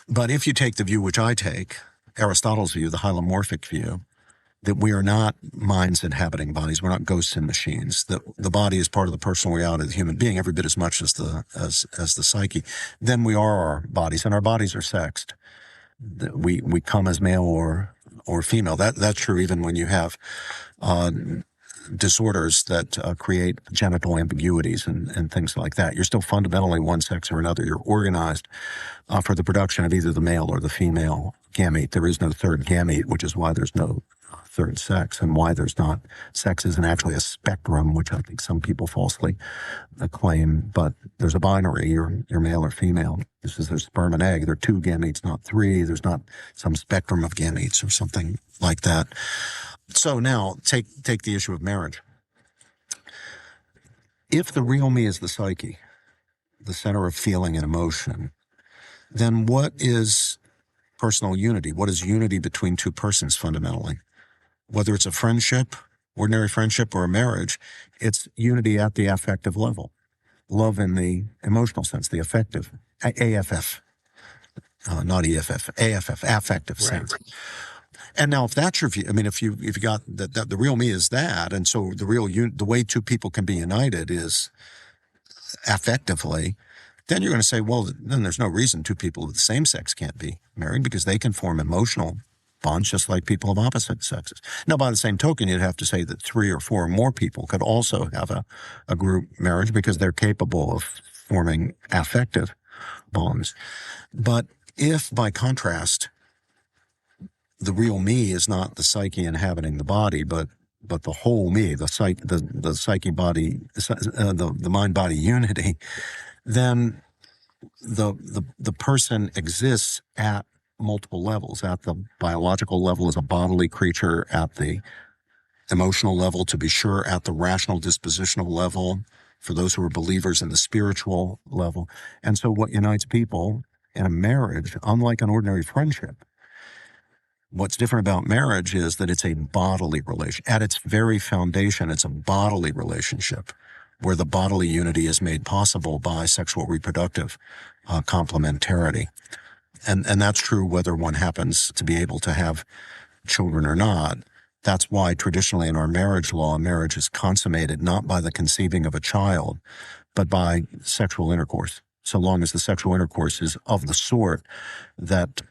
But if you take the view which I take, Aristotle's view, the hylomorphic view, that we are not minds inhabiting bodies, we're not ghosts in machines, that the body is part of the personal reality of the human being every bit as much as the psyche, then we are our bodies, and our bodies are sexed. We come as male or female. That's true even when you have disorders that create genital ambiguities and things like that. You're still fundamentally one sex or another. You're organized for the production of either the male or the female gamete. There is no third gamete, which is why there's no third sex, and why there's not. Sex isn't actually a spectrum, which I think some people falsely claim, but there's a binary. You're male or female. This is there's sperm and egg. There are two gametes, not three. There's not some spectrum of gametes or something like that. So now take the issue of marriage. If the real me is the psyche, the center of feeling and emotion, then what is personal unity? What is unity between two persons fundamentally? Whether it's a friendship, ordinary friendship, or a marriage, it's unity at the affective level. Love in the emotional sense, the affective, AFF, not EFF, AFF, affective sense. And now, if that's your view, I mean, if you got that the real me is that, and so the way two people can be united is affectively, then you're going to say, well, then there's no reason two people of the same sex can't be married, because they can form emotional bonds just like people of opposite sexes. Now, by the same token, you'd have to say that 3 or 4 or more people could also have a group marriage, because they're capable of forming affective bonds. But if, by contrast, the real me is not the psyche inhabiting the body, but the whole me, the psyche body, the mind body unity, then the person exists at multiple levels. At the biological level as a bodily creature, at the emotional level, to be sure, at the rational dispositional level, for those who are believers, in the spiritual level. And so what unites people in a marriage, unlike an ordinary friendship, what's different about marriage is that it's a bodily relation. At its very foundation, it's a bodily relationship where the bodily unity is made possible by sexual reproductive complementarity. And that's true whether one happens to be able to have children or not. That's why traditionally in our marriage law, marriage is consummated not by the conceiving of a child, but by sexual intercourse, so long as the sexual intercourse is of the sort that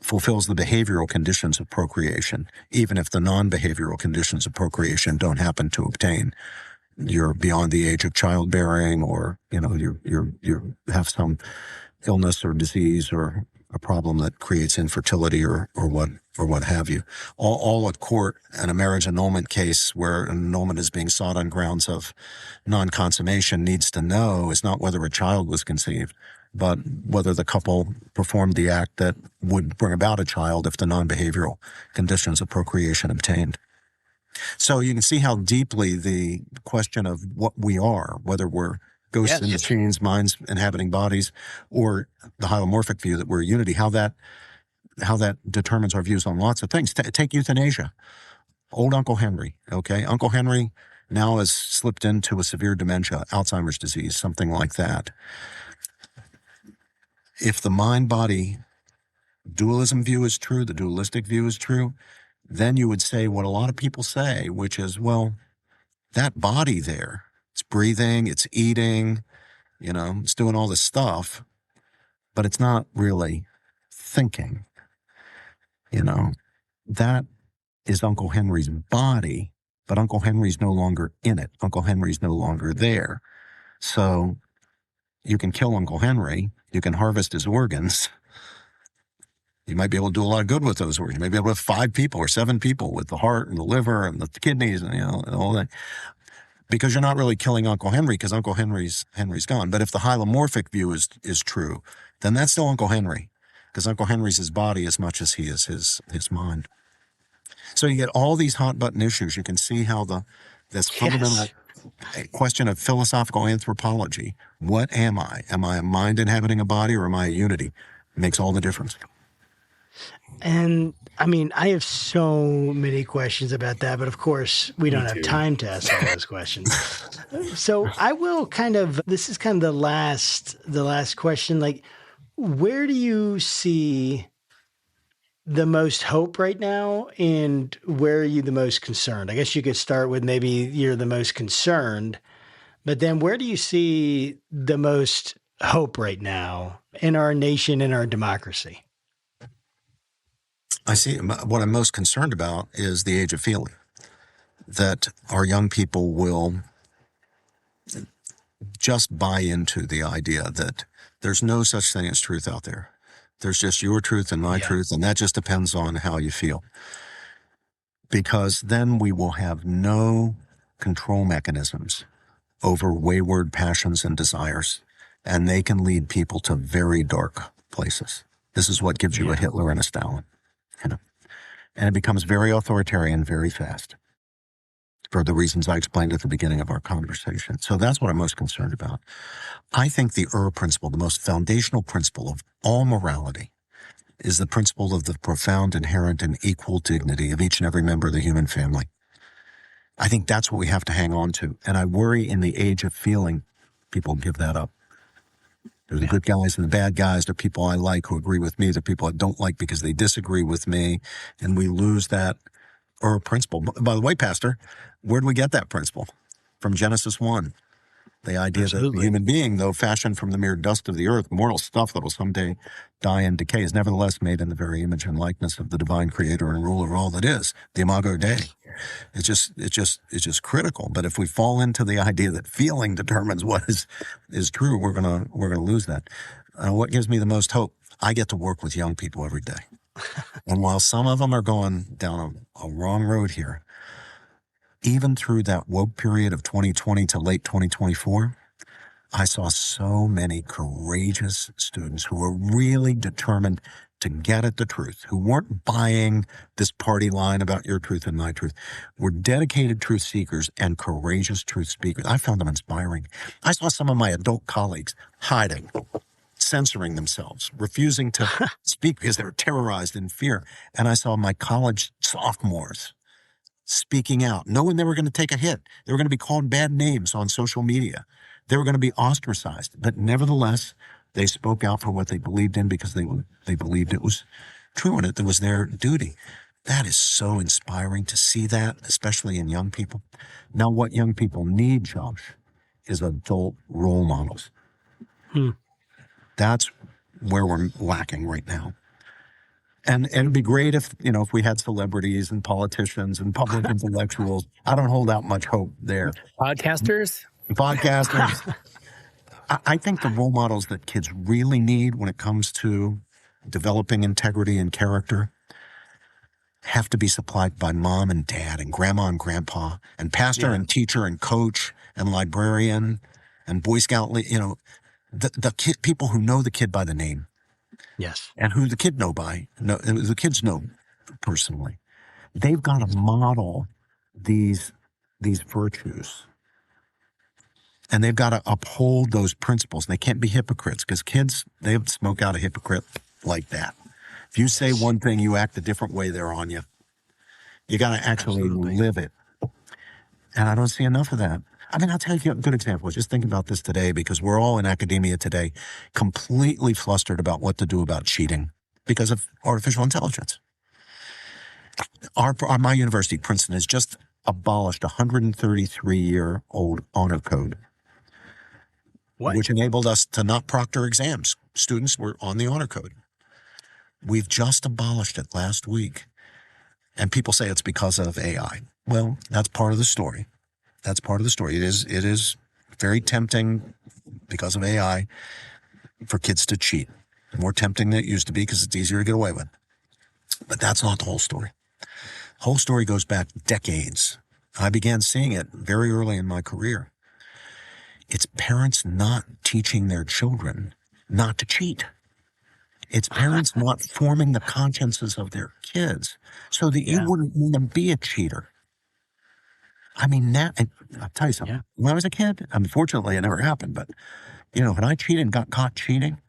fulfills the behavioral conditions of procreation, even if the non-behavioral conditions of procreation don't happen to obtain. You're beyond the age of childbearing, or you have some illness or disease or a problem that creates infertility or what have you. All a court in a marriage annulment case where an annulment is being sought on grounds of non-consummation needs to know is not whether a child was conceived, but whether the couple performed the act that would bring about a child if the non-behavioral conditions of procreation obtained. So you can see how deeply the question of what we are, whether we're ghosts in machines, minds inhabiting bodies, or the hylomorphic view that we're unity, how that determines our views on lots of things. Take euthanasia. Old Uncle Henry, okay? Uncle Henry now has slipped into a severe dementia, Alzheimer's disease, something like that. If the mind-body dualism view is true, the dualistic view is true, then you would say what a lot of people say, which is, well, that body there, it's breathing, it's eating, it's doing all this stuff, but it's not really thinking. That is Uncle Henry's body, but Uncle Henry's no longer in it. Uncle Henry's no longer there. So you can kill Uncle Henry, you can harvest his organs. You might be able to do a lot of good with those organs. You might be able to have 5 people or 7 people with the heart and the liver and the kidneys and all that. Because you're not really killing Uncle Henry, because Uncle Henry's gone. But if the hylomorphic view is true, then that's still Uncle Henry. because Uncle Henry's his body as much as he is his mind. So you get all these hot button issues. You can see how this fundamental question of philosophical anthropology, what am I? Am I a mind inhabiting a body, or am I a unity? It makes all the difference. And I mean, I have so many questions about that, but of course we don't have time to ask all those questions. So I will this is kind of the last question. Like, where do you see the most hope right now, and where are you the most concerned? I guess you could start with maybe you're the most concerned, but then where do you see the most hope right now in our nation, in our democracy? I see what I'm most concerned about is the age of feeling, that our young people will just buy into the idea that there's no such thing as truth out there. There's just your truth and my truth, and that just depends on how you feel. Because then we will have no control mechanisms over wayward passions and desires, and they can lead people to very dark places. This is what gives you a Hitler and a Stalin. And it becomes very authoritarian very fast, for the reasons I explained at the beginning of our conversation. So that's what I'm most concerned about. I think the principle, the most foundational principle of all morality, is the principle of the profound, inherent, and equal dignity of each and every member of the human family. I think that's what we have to hang on to. And I worry in the age of feeling, people give that up. There's the good guys and the bad guys. They're people I like who agree with me. They're people I don't like because they disagree with me. And we lose that principle. By the way, Pastor, where do we get that principle? From Genesis 1. The idea that the human being, though fashioned from the mere dust of the earth, mortal stuff that will someday die and decay, is nevertheless made in the very image and likeness of the divine creator and ruler of all that is, the Imago Dei. It's just critical. But if we fall into the idea that feeling determines what is true, we're gonna lose that. What gives me the most hope? I get to work with young people every day, and while some of them are going down a wrong road here, even through that woke period of 2020 to late 2024, I saw so many courageous students who were really determined to get at the truth, who weren't buying this party line about your truth and my truth, were dedicated truth seekers and courageous truth speakers. I found them inspiring. I saw some of my adult colleagues hiding, censoring themselves, refusing to speak because they were terrorized in fear. And I saw my college sophomores speaking out, knowing they were going to take a hit. They were going to be called bad names on social media. They were going to be ostracized. But nevertheless, they spoke out for what they believed in because they believed it was true and it was their duty. That is so inspiring to see that, especially in young people. Now, what young people need, Josh, is adult role models. That's where we're lacking right now. And it'd be great if we had celebrities and politicians and public intellectuals. I don't hold out much hope there. Podcasters. I think the role models that kids really need when it comes to developing integrity and character have to be supplied by mom and dad and grandma and grandpa and pastor and teacher and coach and librarian and Boy Scout, the kid, people who know the kid by the name. Yes. And who the kids know personally. They've got to model these virtues. And they've got to uphold those principles. They can't be hypocrites because kids, they smoke out a hypocrite like that. If you say one thing, you act a different way, they're on you. You got to actually live it. And I don't see enough of that. I mean, I'll tell you a good example. Just think about this today because we're all in academia today completely flustered about what to do about cheating because of artificial intelligence. My university, Princeton, has just abolished a 133-year-old honor code, which enabled us to not proctor exams. Students were on the honor code. We've just abolished it last week. And people say it's because of AI. Well, that's part of the story. That's part of the story. It is very tempting because of AI for kids to cheat. More tempting than it used to be because it's easier to get away with. But that's not the whole story. The whole story goes back decades. I began seeing it very early in my career. It's parents not teaching their children not to cheat. It's parents not forming the consciences of their kids so that you wouldn't want to be a cheater. I mean, now, I'll tell you something. When I was a kid, unfortunately, it never happened, but, when I cheated and got caught cheating,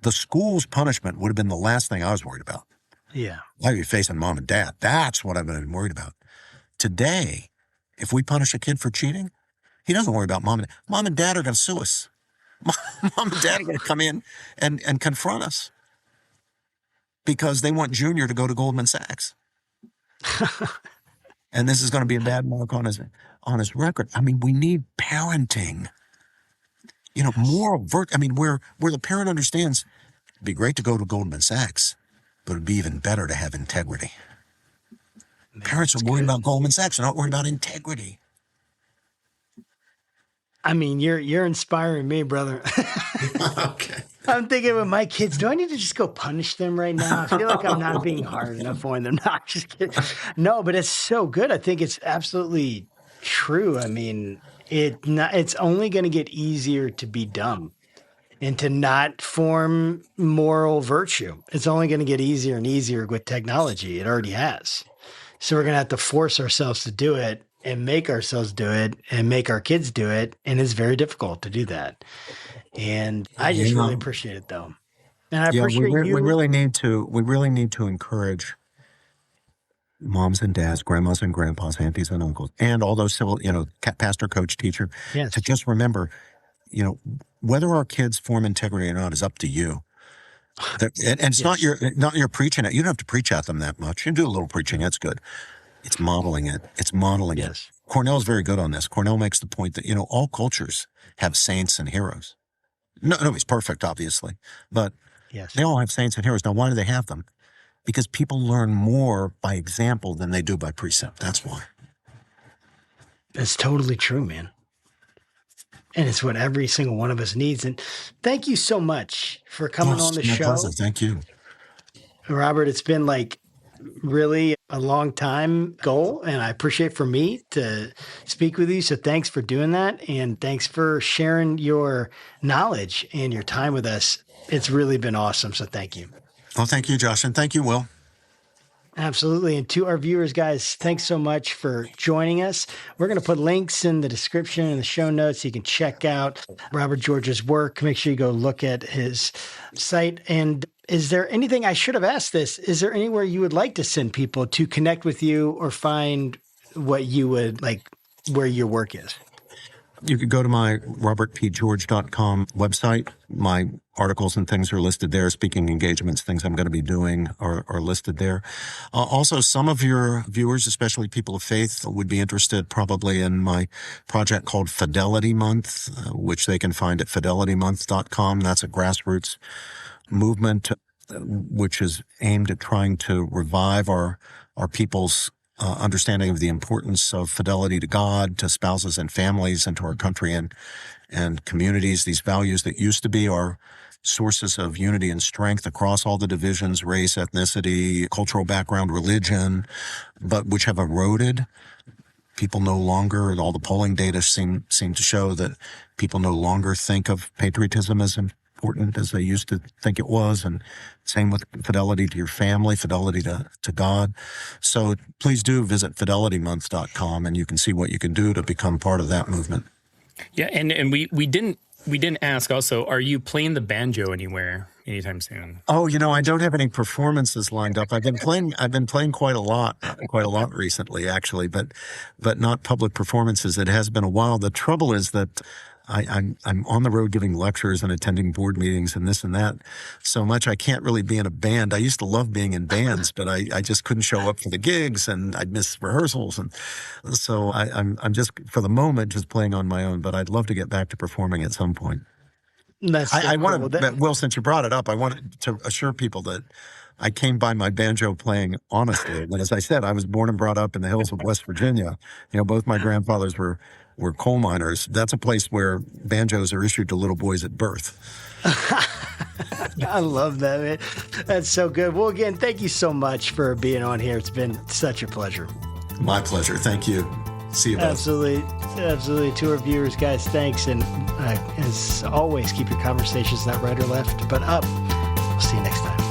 the school's punishment would have been the last thing I was worried about. Yeah. I'd be facing mom and dad. That's what I've been worried about. Today, if we punish a kid for cheating, he doesn't worry about mom and dad. Mom and dad are going to sue us. Mom and dad are going to come in and confront us because they want Junior to go to Goldman Sachs. And this is going to be a bad mark on his record. I mean, we need parenting. Moral virtue. I mean, where the parent understands it'd be great to go to Goldman Sachs, but it'd be even better to have integrity. Parents are worried about Goldman Sachs. They're not worried about integrity. I mean, you're inspiring me, brother. Okay. I'm thinking with my kids, do I need to just go punish them right now? I feel like I'm not being hard enough on them. No, just kidding. No, but it's so good. I think it's absolutely true. I mean, it's only going to get easier to be dumb and to not form moral virtue. It's only going to get easier and easier with technology. It already has. So we're going to have to force ourselves to do it and make ourselves do it and make our kids do it. And it's very difficult to do that. And I just really appreciate it, though. And I appreciate you. We really need to encourage moms and dads, grandmas and grandpas, aunties and uncles, and all those civil, pastor, coach, teacher, to just remember, whether our kids form integrity or not is up to you. And it's not your preaching it. You don't have to preach at them that much. You do a little preaching. That's good. It's modeling it. It. Cornell's very good on this. Cornell makes the point that, all cultures have saints and heroes. Nobody's perfect, obviously, but they all have saints and heroes. Now, why do they have them? Because people learn more by example than they do by precept. That's why. That's totally true, man. And it's what every single one of us needs. And thank you so much for coming on the show. Pleasure. Thank you. Robert, it's been really a long time goal, and I appreciate for me to speak with you. So thanks for doing that, and thanks for sharing your knowledge and your time with us. It's really been awesome. So thank you. Well, thank you, Josh, and thank you, Will. Absolutely. And to our viewers, guys, thanks so much for joining us. We're going to put links in the description and the show notes so you can check out Robert George's work. Make sure you go look at his site. And is there anything I should have asked this? Is there anywhere you would like to send people to connect with you or find what you would like, where your work is? You could go to my robertpgeorge.com website. My articles and things are listed there. Speaking engagements, things I'm going to be doing are listed there. Also, some of your viewers, especially people of faith, would be interested probably in my project called Fidelity Month, which they can find at fidelitymonth.com. That's a grassroots movement which is aimed at trying to revive our people's understanding of the importance of fidelity to God, to spouses and families, and to our country and communities. These values that used to be our sources of unity and strength across all the divisions, race, ethnicity, cultural background, religion, but which have eroded. People no longer, all the polling data seem to show that people no longer think of patriotism as important as they used to think it was, and same with fidelity to your family, fidelity to God. So please do visit fidelitymonth.com, and you can see what you can do to become part of that movement. Yeah, and we didn't ask also, are you playing the banjo anywhere anytime soon? Oh, I don't have any performances lined up. I've been playing quite a lot recently, actually, but not public performances. It has been a while. The trouble is that I'm on the road giving lectures and attending board meetings and this and that so much I can't really be in a band. I used to love being in bands, but I just couldn't show up for the gigs and I'd miss rehearsals. And so I'm just, for the moment, just playing on my own, but I'd love to get back to performing at some point. I wanted, Will, since you brought it up, I wanted to assure people that I came by my banjo playing honestly. And as I said, I was born and brought up in the hills of West Virginia. Both my grandfathers were coal miners. That's a place where banjos are issued to little boys at birth. I love that, man. That's so good. Well, again, thank you so much for being on here. It's been such a pleasure. My pleasure. Thank you. See you both. Absolutely. To our viewers, guys, thanks. And as always, keep your conversations not right or left, but up. We'll see you next time.